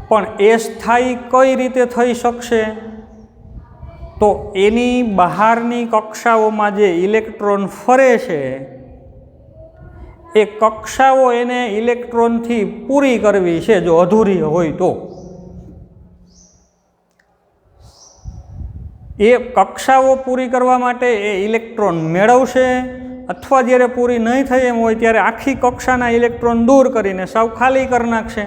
Speaker 1: પણ એ સ્થાયી કઈ રીતે થઈ શકશે? તો એની બહારની કક્ષાઓમાં જે ઇલેક્ટ્રોન ફરે છે એ કક્ષાઓ એને ઇલેક્ટ્રોનથી પૂરી કરવી છે, જો અધૂરી હોય તો. એ કક્ષાઓ પૂરી કરવા માટે એ ઇલેક્ટ્રોન મેળવશે, અથવા જ્યારે પૂરી નહીં થઈ એમ હોય ત્યારે આખી કક્ષાના ઇલેક્ટ્રોન દૂર કરીને સાવ ખાલી કરી નાખશે.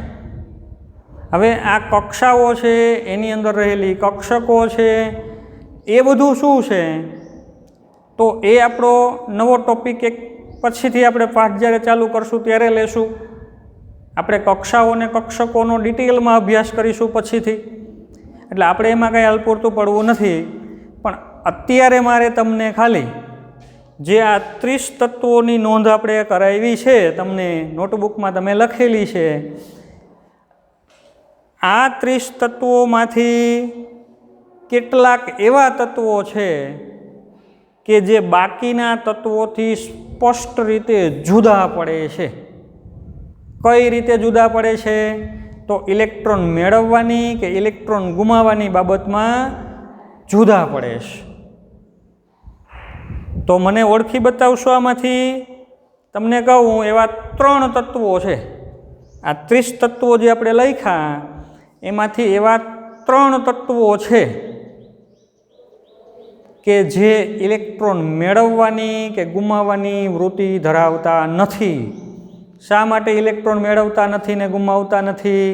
Speaker 1: હવે આ કક્ષાઓ છે, એની અંદર રહેલી કક્ષકો છે, એ બધું શું છે? તો એ આપણો નવો ટોપિક એક પછીથી આપણે પાઠ જ્યારે ચાલુ કરશું ત્યારે લેશું. આપણે કક્ષાઓ અને કક્ષકોનો ડિટેલમાં અભ્યાસ કરીશું પછીથી, એટલે આપણે એમાં કંઈ હાલ પૂરતું પડવું નથી. પણ અત્યારે મારે તમને ખાલી જે આ 30 તત્વોની નોંધ આપણે કરાવી છે, તમને નોટબુકમાં તમે લખેલી છે, આ 30 તત્વોમાંથી કેટલાક એવા તત્વો છે કે જે બાકીના તત્વોથી સ્પષ્ટ રીતે જુદા પડે છે. કઈ રીતે જુદા પડે છે? તો ઇલેક્ટ્રોન મેળવવાની કે ઇલેક્ટ્રોન ગુમાવવાની બાબતમાં જુદા પડે છે. તો મને ઓળખી બતાવશો આમાંથી? તમને કહું એવા 3 તત્વો છે. આ 30 તત્વો જે આપણે લખ્યા એમાંથી એવા 3 તત્વો છે કે જે ઇલેક્ટ્રોન મેળવવાની કે ગુમાવવાની વૃત્તિ ધરાવતા નથી. શા માટે ઇલેક્ટ્રોન મેળવતા નથી ને ગુમાવતા નથી?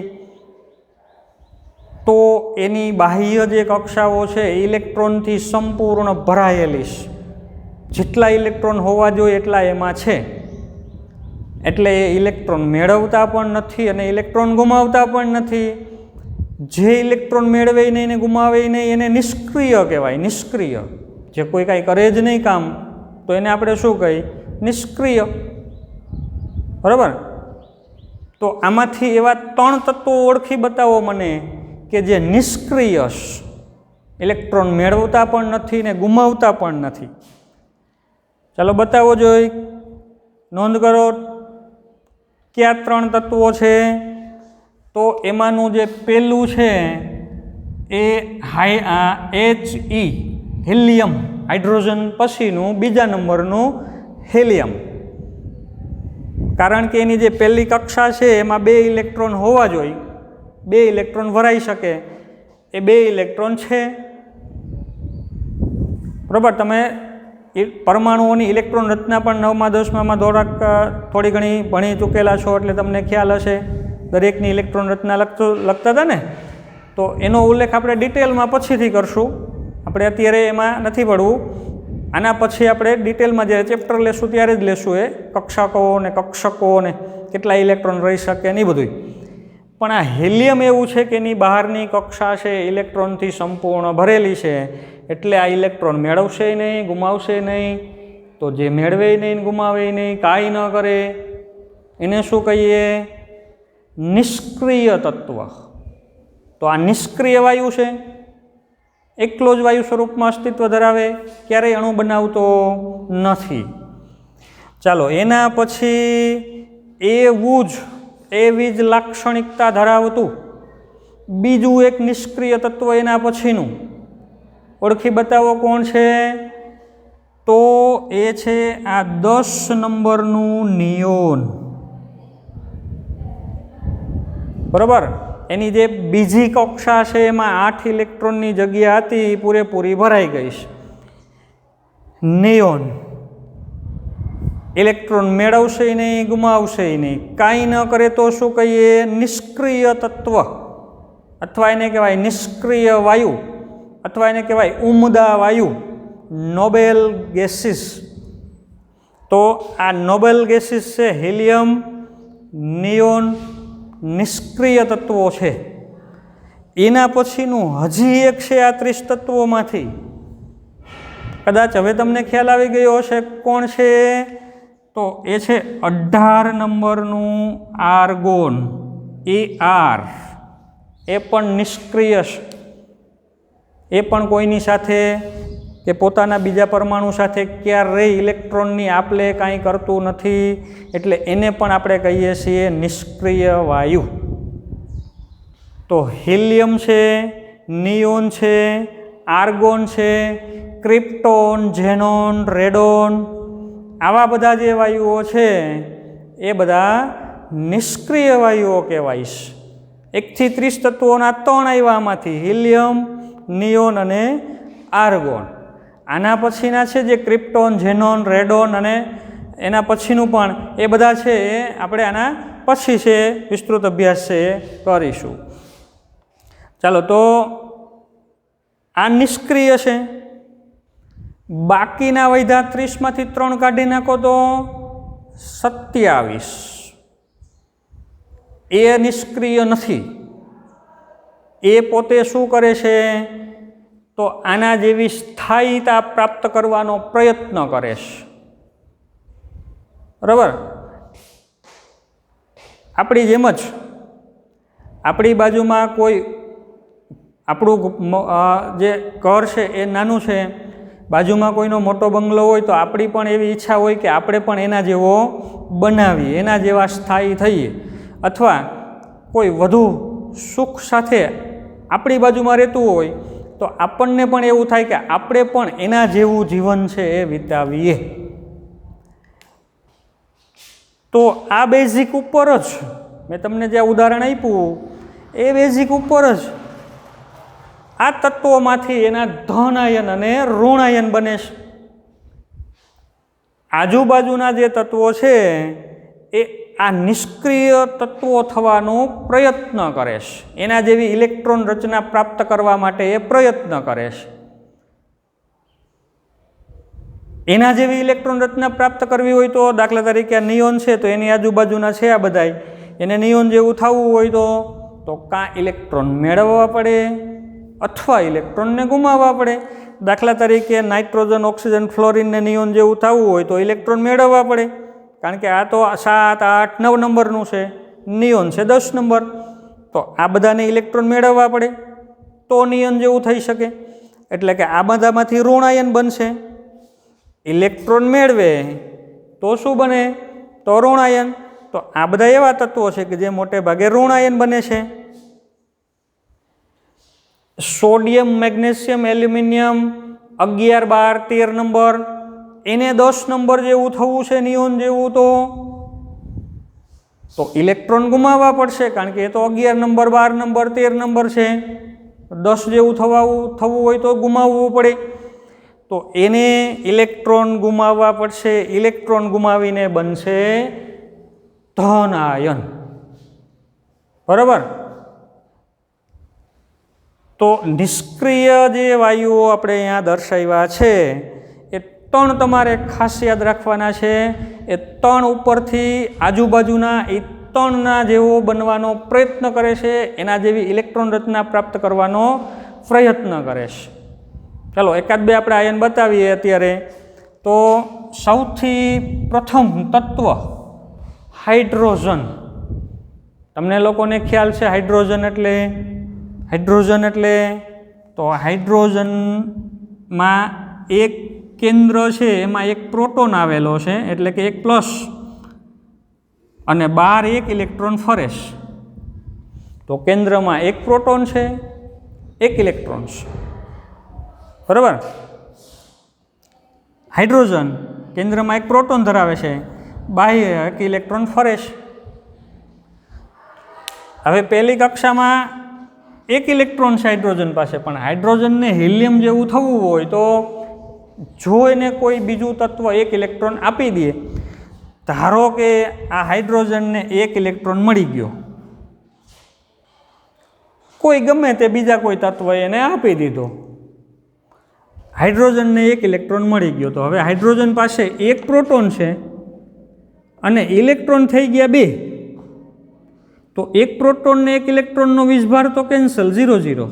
Speaker 1: તો એની બાહ્ય જે કક્ષાઓ છે ઇલેક્ટ્રોનથી સંપૂર્ણ ભરાયેલી છે. જેટલા ઇલેક્ટ્રોન હોવા જોઈએ એટલા એમાં છે. એટલે એ ઇલેક્ટ્રોન મેળવતા પણ નથી અને ઇલેક્ટ્રોન ગુમાવતા પણ નથી. જે ઇલેક્ટ્રોન મેળવે નહીં ને ગુમાવે નહીં એને નિષ્ક્રિય કહેવાય. નિષ્ક્રિય, જે કોઈ કાંઈ કરે જ નહીં કામ, તો એને આપણે શું કહીએ? નિષ્ક્રિય. બરાબર? તો આમાંથી એવા 3 તત્વો ઓળખી બતાવો મને કે જે નિષ્ક્રિય, ઇલેક્ટ્રોન મેળવતા પણ નથી ને ગુમાવતા પણ નથી. ચાલો બતાવો જોઈ. નોંધ કરો કયા 3 તત્વો છે. તો એમાંનું જે પહેલું છે એ He, હિલિયમ, હાઇડ્રોજન પછીનું બીજા નંબરનું હિલિયમ. કારણ કે એની જે પહેલી કક્ષા છે એમાં 2 ઇલેક્ટ્રોન હોવા જોઈએ, 2 ઇલેક્ટ્રોન ભરાઈ શકે, એ 2 ઇલેક્ટ્રોન છે. બરાબર? તમે પરમાણુઓની ઇલેક્ટ્રોન રચના પણ 9મા 10મામાં થોડી ઘણી ભણી ચૂકેલા છો એટલે તમને ખ્યાલ હશે. દરેકની ઇલેક્ટ્રોન રચના લખતા હતા ને, તો એનો ઉલ્લેખ આપણે ડિટેલમાં પછીથી કરશું. આપણે અત્યારે એમાં નથી પડવું. આના પછી આપણે ડિટેલમાં જ્યારે ચેપ્ટર લેશું ત્યારે જ લેશું. એ કક્ષકો ને કક્ષકો ને કેટલા ઇલેક્ટ્રોન રહી શકે ને એ બધું. પણ આ હિલિયમ એવું છે કે એની બહારની કક્ષા છે ઇલેક્ટ્રોનથી સંપૂર્ણ ભરેલી છે. એટલે આ ઇલેક્ટ્રોન મેળવશે નહીં, ગુમાવશે નહીં. તો જે મેળવે નહીં, ગુમાવે નહીં, કાંઈ ન કરે, એને શું કહીએ? નિષ્ક્રિય તત્વ. તો આ નિષ્ક્રિય વાયુ છે, એકલો જ વાયુ સ્વરૂપમાં અસ્તિત્વ ધરાવે, ક્યારેય અણુ બનાવતો નથી. ચાલો એના પછી એવી જ લાક્ષણિકતા ધરાવતું બીજું એક નિષ્ક્રિય તત્વ એના પછીનું ઓળખી બતાવો કોણ છે? તો એ છે આ 10 નંબરનું નિયોન. બરાબર? એની જે બીજી કક્ષા છે એમાં 8 ઇલેક્ટ્રોનની જગ્યા હતી, પૂરેપૂરી ભરાઈ ગઈ છે. નિયોન ઇલેક્ટ્રોન મેળવશે નહીં, ગુમાવશે નહીં, કાંઈ ન કરે તો શું કહીએ? નિષ્ક્રિય તત્વ, અથવા એને કહેવાય નિષ્ક્રિય વાયુ, અથવા એને કહેવાય ઉમદા વાયુ, નોબેલ ગેસીસ. તો આ નોબેલ ગેસીસ છે હિલિયમ, નિયોન, નિષ્ક્રિય તત્વો છે. એના પછીનું હજી એક છે આ 30 તત્વોમાંથી. કદાચ હવે તમને ખ્યાલ આવી ગયો હશે કોણ છે? તો એ છે 18 નંબરનું આર્ગોન, Ar. એ પણ નિષ્ક્રિય છે. એ પણ કોઈની સાથે કે પોતાના બીજા પરમાણુ સાથે ક્યારેય ઇલેક્ટ્રોનની આપલે કાંઈ કરતું નથી. એટલે એને પણ આપણે કહીએ છીએ નિષ્ક્રિય વાયુ. તો હિલિયમ છે, નિયોન છે, આર્ગોન છે, ક્રિપ્ટોન, ઝેનોન, રેડોન, આવા બધા જે વાયુઓ છે એ બધા નિષ્ક્રિય વાયુઓ કહેવાય છે. 1 થી 30 તત્વોના 3 આવ્યા આમાંથી, હિલિયમ, નિયોન અને આર્ગોન. આના પછીના છે જે ક્રિપ્ટોન, ઝેનોન, રેડોન અને એના પછીનું પણ, એ બધા છે એ આપણે આના પછી છે વિસ્તૃત અભ્યાસ છે એ કરીશું. ચાલો, તો આ નિષ્ક્રિય છે. બાકીના વધ્યા 30માંથી 3 કાઢી નાખો તો 27. એ નિષ્ક્રિય નથી. એ પોતે શું કરે છે? તો આના જેવી સ્થાયીતા પ્રાપ્ત કરવાનો પ્રયત્ન કરે છે. બરાબર? આપણી જેમ જ આપણી બાજુમાં કોઈ આપણું જે ઘર છે એ નાનું છે, બાજુમાં કોઈનો મોટો બંગલો હોય તો આપણી પણ એવી ઈચ્છા હોય કે આપણે પણ એના જેવો બનાવીએ, એના જેવા સ્થાયી થઈએ. અથવા કોઈ વધુ સુખ સાથે આપણી બાજુમાં રહેતું હોય તો આપણને પણ એવું થાય કે આપણે પણ એના જેવું જીવન છે એ વિતાવીએ. તો આ બેઝિક ઉપર જ મેં તમને જે ઉદાહરણ આપ્યું એ બેઝિક ઉપર જ આ તત્વોમાંથી એના ધનાયન અને ઋણાયન બને છે. આજુબાજુના જે તત્વો છે એ આ નિષ્ક્રિય તત્વો થવાનો પ્રયત્ન કરે છે, એના જેવી ઇલેક્ટ્રોન રચના પ્રાપ્ત કરવા માટે એ પ્રયત્ન કરે છે. એના જેવી ઇલેક્ટ્રોન રચના પ્રાપ્ત કરવી હોય તો દાખલા તરીકે આ નિયોન છે તો એની આજુબાજુના છે આ બધાય, એને નિયોન જેવું થવું હોય તો કાં ઇલેક્ટ્રોન મેળવવા પડે અથવા ઇલેક્ટ્રોનને ગુમાવવા પડે. દાખલા તરીકે નાઇટ્રોજન, ઓક્સિજન, ફ્લોરિનને નિયોન જેવું થવું હોય તો ઇલેક્ટ્રોન મેળવવા પડે, કારણ કે આ તો 7, 8, 9 નંબરનું છે, નિયોન છે 10 નંબર, તો આ બધાને ઇલેક્ટ્રોન મેળવવા પડે તો નિયોન જેવું થઈ શકે. એટલે કે આ બધામાંથી ઋણાયન બનશે. ઇલેક્ટ્રોન મેળવે તો શું બને? તો ઋણાયન. તો આ બધા એવા તત્વો છે કે જે મોટે ભાગે ઋણાયન બને છે. સોડિયમ, મેગ્નેશિયમ, એલ્યુમિનિયમ 11, 12, 13 નંબર, એને 10 નંબર જેવું થવું છે નિયોન જેવું, તો ઇલેક્ટ્રોન ગુમાવવા પડશે, કારણ કે એ તો 11 નંબર, 12 નંબર, 13 નંબર છે. 10 જેવું થવું હોય તો ગુમાવવું પડે, તો એને ઇલેક્ટ્રોન ગુમાવવા પડશે. ઇલેક્ટ્રોન ગુમાવીને બનશે ધનાયન. બરાબર? તો નિષ્ક્રિય જે વાયુઓ આપણે અહીંયા દર્શાવ્યા છે એ 3 તમારે ખાસ યાદ રાખવાના છે. એ 3 ઉપરથી આજુબાજુના એ 3ના જેવો બનવાનો પ્રયત્ન કરે છે, એના જેવી ઇલેક્ટ્રોન રચના પ્રાપ્ત કરવાનો પ્રયત્ન કરે છે. ચાલો એકાદ બે આપણે આયન બતાવીએ અત્યારે. તો સૌથી પ્રથમ તત્વ હાઇડ્રોજન. તમને લોકોને ખ્યાલ છે હાઇડ્રોજન એટલે? તો હાઇડ્રોજનમાં એક કેન્દ્ર છે, એમાં એક પ્રોટોન આવેલો છે, એટલે કે એક પ્લસ, અને બહાર એક ઇલેક્ટ્રોન ફરે છે. તો કેન્દ્રમાં એક પ્રોટોન છે, એક ઇલેક્ટ્રોન છે. બરાબર? હાઇડ્રોજન કેન્દ્રમાં એક પ્રોટોન ધરાવે છે, બાહ્ય એક ઇલેક્ટ્રોન ફરે છે. હવે પહેલી કક્ષામાં એક ઇલેક્ટ્રોન છે હાઇડ્રોજન પાસે, પણ હાઇડ્રોજનને હિલિયમ જેવું થવું હોય તો જો એને કોઈ બીજું તત્વ એક ઇલેક્ટ્રોન આપી દે, ધારો કે આ હાઇડ્રોજનને એક ઇલેક્ટ્રોન મળી ગયો, કોઈ ગમે તે બીજા કોઈ તત્વ એને આપી દીધો, હાઇડ્રોજનને એક ઇલેક્ટ્રોન મળી ગયો, તો હવે હાઇડ્રોજન પાસે એક પ્રોટોન છે અને ઇલેક્ટ્રોન થઈ ગયા 2. તો એક પ્રોટોનને એક ઇલેક્ટ્રોનનો વીજભાર તો કેન્સલ, 0, 0.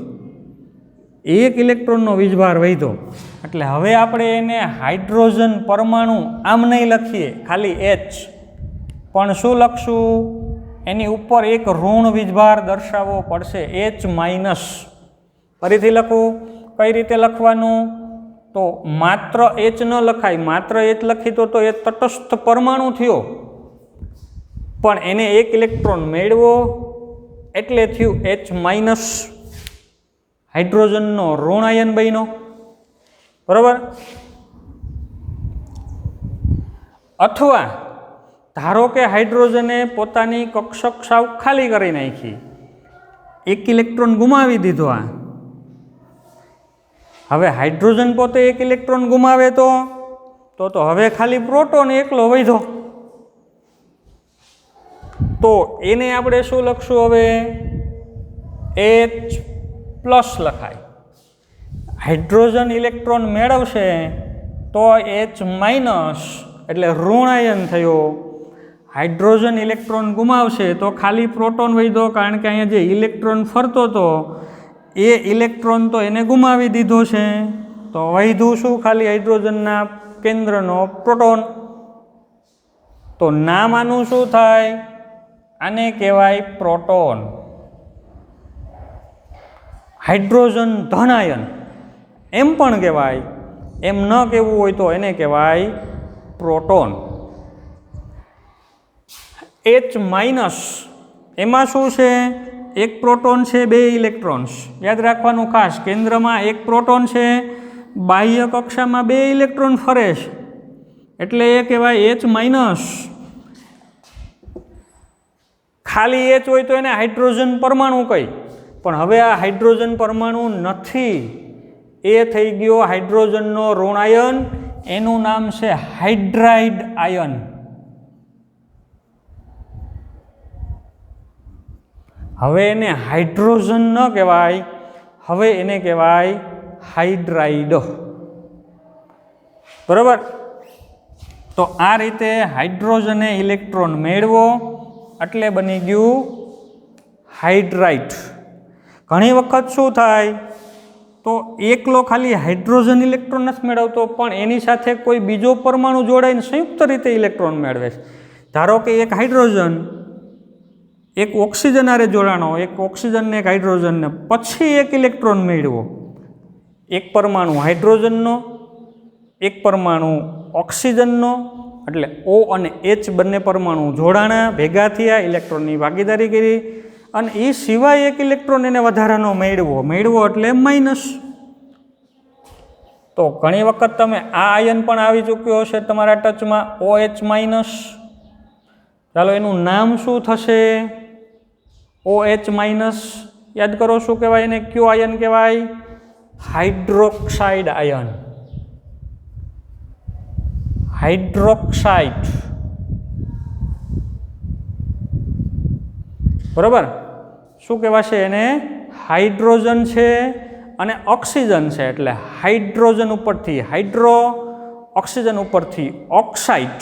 Speaker 1: એક ઇલેક્ટ્રોનનો વીજભાર વધ્યો, એટલે હવે આપણે એને હાઇડ્રોજન પરમાણુ આમ નહીં લખીએ ખાલી H, પણ શું લખશું? એની ઉપર એક ઋણ વીજભાર દર્શાવવો પડશે, H-. ફરીથી લખું, કઈ રીતે લખવાનું? તો માત્ર H ન લખાય, માત્ર H લખી તો એ તટસ્થ પરમાણુ થયો, પણ એને એક ઇલેક્ટ્રોન મેળવો એટલે થયું H-. હાઇડ્રોજનનો ઋણાયન બન્યો. બરાબર? અથવા ધારો કે હાઇડ્રોજને પોતાની કક્ષક સાવ ખાલી કરી નાખી, એક ઇલેક્ટ્રોન ગુમાવી દીધો. હવે હાઇડ્રોજન પોતે એક ઇલેક્ટ્રોન ગુમાવે તો હવે ખાલી પ્રોટોન એકલો વધ્યો, તો એને આપણે શું લખશું? હવે H+ લખાય. હાઇડ્રોજન ઇલેક્ટ્રોન મેળવશે તો H- એટલે ઋણાયન થયો. હાઇડ્રોજન ઇલેક્ટ્રોન ગુમાવશે તો ખાલી પ્રોટોન વધ્યો, કારણ કે અહીંયા જે ઇલેક્ટ્રોન ફરતો હતો એ ઇલેક્ટ્રોન તો એને ગુમાવી દીધો છે, તો વધ્યું શું? ખાલી હાઇડ્રોજનના કેન્દ્રનો પ્રોટોન. તો નામ આનું શું થાય? આને કહેવાય પ્રોટોન. હાઇડ્રોજન ધન આયન એમ પણ કહેવાય, એમ ન કહેવું હોય તો એને કહેવાય પ્રોટોન. H- એમાં શું છે? એક પ્રોટોન છે, બે ઇલેક્ટ્રોન્સ. યાદ રાખવાનું ખાસ, કેન્દ્રમાં એક પ્રોટોન છે, બાહ્ય કક્ષામાં બે ઇલેક્ટ્રોન ફરે છે, એટલે એ કહેવાય H-. ખાલી H હોય તો એને હાઇડ્રોજન પરમાણુ કહી, પણ હવે આ હાઇડ્રોજન પરમાણુ નથી, એ થઈ ગયો હાઇડ્રોજનનો ઋણ આયન, એનું નામ છે હાઇડ્રાઇડ આયન. હવે એને હાઇડ્રોજન ન કહેવાય, હવે એને કહેવાય હાઇડ્રાઇડ. બરાબર? તો આ રીતે હાઇડ્રોજને ઇલેક્ટ્રોન મેળવો એટલે બની ગયું હાઇડ્રાઇડ. ઘણી વખત શું થાય? તો એકલો ખાલી હાઇડ્રોજન ઇલેક્ટ્રોન નથી મેળવતો, પણ એની સાથે કોઈ બીજો પરમાણુ જોડાઈને સંયુક્ત રીતે ઇલેક્ટ્રોન મેળવે છે. ધારો કે એક હાઇડ્રોજન એક ઓક્સિજન આરે જોડાણો, એક ઓક્સિજનને એક હાઇડ્રોજનને, પછી એક ઇલેક્ટ્રોન મેળવો. એક પરમાણુ હાઇડ્રોજનનો, એક પરમાણુ ઓક્સિજનનો, એટલે O અને H બંને પરમાણુ જોડાણા, ભેગા થયા, ઇલેક્ટ્રોનની ભાગીદારી કરી, અને એ સિવાય એક ઇલેક્ટ્રોન એને વધારાનો મેળવો એટલે માઇનસ. તો ઘણી વખત તમે આ આયન પણ આવી ચૂક્યો હશે તમારા ટચમાં, OH-. ચાલો એનું નામ શું થશે? OH-. યાદ કરો શું કહેવાય એને? કયો આયન કહેવાય? Hydroxide ion. હાઇડ્રોક્સાઇડ. બરાબર? શું કહેવાશે એને? હાઇડ્રોજન છે અને ઓક્સિજન છે, એટલે હાઇડ્રોજન ઉપરથી હાઇડ્રો, ઓક્સિજન ઉપરથી ઓક્સાઇડ,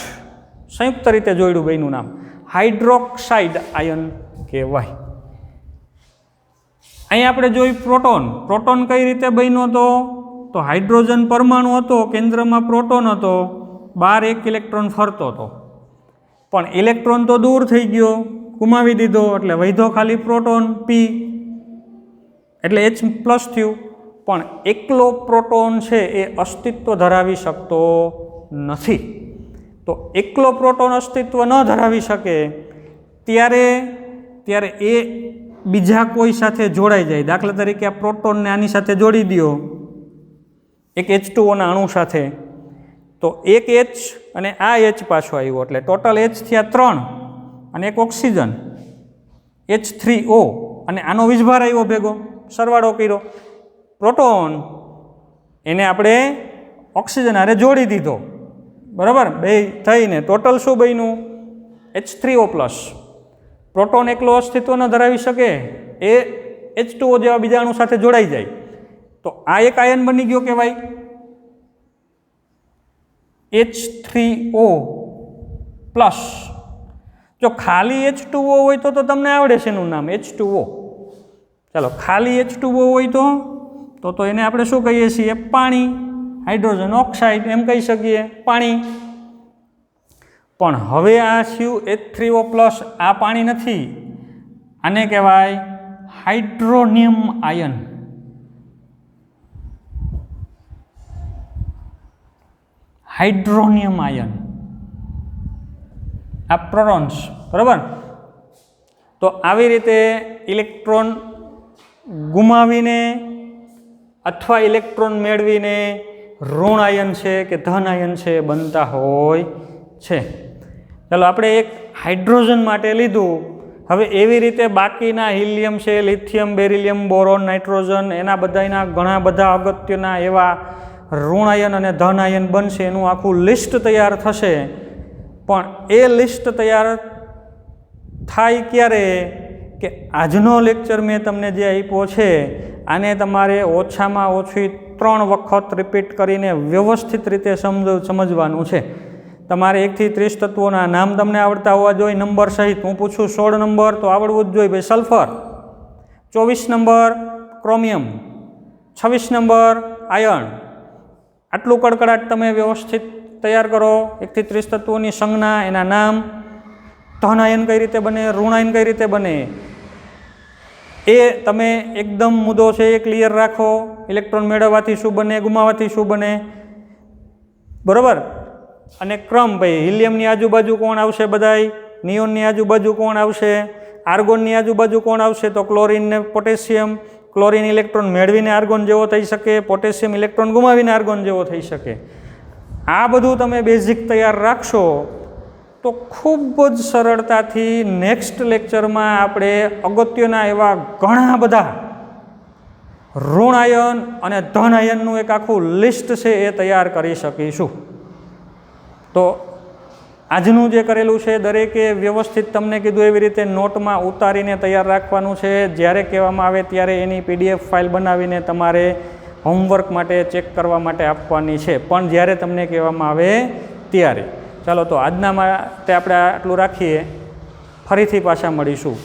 Speaker 1: સંયુક્ત રીતે જોડ્યું બેયનું નામ હાઇડ્રોક્સાઇડ આયન કહેવાય. અહીં આપણે જોયું પ્રોટોન. પ્રોટોન કઈ રીતે બન્યો હતો? તો હાઇડ્રોજન પરમાણુ હતો, કેન્દ્રમાં પ્રોટોન હતો, બહાર એક ઇલેક્ટ્રોન ફરતો હતો, પણ ઇલેક્ટ્રોન તો દૂર થઈ ગયો, ગુમાવી દીધો, એટલે વધ્યો ખાલી પ્રોટોન P, એટલે H+ થયું. પણ એકલો પ્રોટોન છે એ અસ્તિત્વ ધરાવી શકતો નથી. તો એકલો પ્રોટોન અસ્તિત્વ ન ધરાવી શકે ત્યારે એ બીજા કોઈ સાથે જોડાઈ જાય. દાખલા તરીકે આ પ્રોટોનને આની સાથે જોડી દો એક H2O ના અણુ સાથે, તો એક H અને આ H પાછો આવ્યો, એટલે ટોટલ H થયા 3, અને એક ઓક્સિજન H3O, અને આનો વીજભાર આવ્યો ભેગો, સરવાળો કર્યો. પ્રોટોન એને આપણે ઓક્સિજન હારે જોડી દીધો, બરાબર? બે થઈને ટોટલ શું બન્યું? H3O+. પ્રોટોન એકલો અસ્તિત્વ ન ધરાવી શકે, એ H2O જેવા બીજા અણુ સાથે જોડાઈ જાય, તો આ એક આયન બની ગયો કહેવાય H3O+. જો ખાલી H2O હોય તો તમને આવડે છે એનું નામ H2O. ચાલો, ખાલી H2O હોય તો એને આપણે શું કહીએ છીએ? પાણી. હાઇડ્રોજન ઓક્સાઇડ એમ કહી શકીએ, પાણી. પણ હવે આ શું? H3O+, આ પાણી નથી, આને કહેવાય હાઇડ્રોનિયમ આયન. હાઇડ્રોનિયમ આયન, આ પ્રોટોન્સ. બરાબર? તો આવી રીતે ઇલેક્ટ્રોન ગુમાવીને અથવા ઇલેક્ટ્રોન મેળવીને ઋણ આયન છે કે ધન આયન છે બનતા હોય છે. ચાલો, આપણે એક હાઇડ્રોજન માટે લીધું. હવે એવી રીતે બાકીના હિલિયમ છે, લિથિયમ, બેરિલિયમ, બોરોન, નાઇટ્રોજન, એના બધાના ઘણા બધા અગત્યના એવા ઋણ આયન અને ધન આયન બનશે, એનું આખું લિસ્ટ તૈયાર થશે. પણ એ લિસ્ટ તૈયાર થાય ક્યારે? કે આજનો લેક્ચર મેં તમને જે આપ્યો છે આને તમારે ઓછામાં ઓછી 3 વખત રિપીટ કરીને વ્યવસ્થિત રીતે સમજવાનું છે. તમારે 1 થી 30 તત્વોના નામ તમને આવડતા હોવા જોઈએ, નંબર સહિત. હું પૂછું 16 નંબર તો આવડવું જ જોઈએ ભાઈ. Sulphur. 24 number chromium, 26 number iron. આટલું કડકડાટ તમે વ્યવસ્થિત તૈયાર કરો. 1 થી 30 તત્વોની સંજ્ઞા, એના નામ, ધન આયન કઈ રીતે બને, ઋણ આયન કઈ રીતે બને, એ તમે એકદમ મુદ્દો છે એ ક્લિયર રાખો. ઇલેક્ટ્રોન મેળવવાથી શું બને, ગુમાવવાથી શું બને, બરાબર. અને ક્રમ, ભાઈ હિલિયમની આજુબાજુ કોણ આવશે, બધાય નિયોનની આજુબાજુ કોણ આવશે, આર્ગોનની આજુબાજુ કોણ આવશે, તો ક્લોરિન ને પોટેશિયમ. ક્લોરિન ઇલેક્ટ્રોન મેળવીને આર્ગોન જેવો થઈ શકે, પોટેશિયમ ઇલેક્ટ્રોન ગુમાવીને આર્ગોન જેવો થઈ શકે. આ બધું તમે બેઝિક તૈયાર રાખશો તો ખૂબ જ સરળતાથી નેક્સ્ટ લેક્ચરમાં આપણે અગત્યના એવા ઘણા બધા ઋણ આયન અને ધન આયનનું એક આખું લિસ્ટ છે એ તૈયાર કરી શકીશું. તો આજનું જે કરેલું છે દરેકે વ્યવસ્થિત તમને કીધું એવી રીતે નોટમાં ઉતારીને તૈયાર રાખવાનું છે. જ્યારે કહેવામાં આવે ત્યારે એની PDF ફાઇલ બનાવીને તમારે હોમવર્ક માટે ચેક કરવા માટે આપવાની છે, પણ જ્યારે તમને કહેવામાં આવે ત્યારે. ચાલો તો આજના માટે આપણે આટલું રાખીએ, ફરીથી પાછા મળીશું.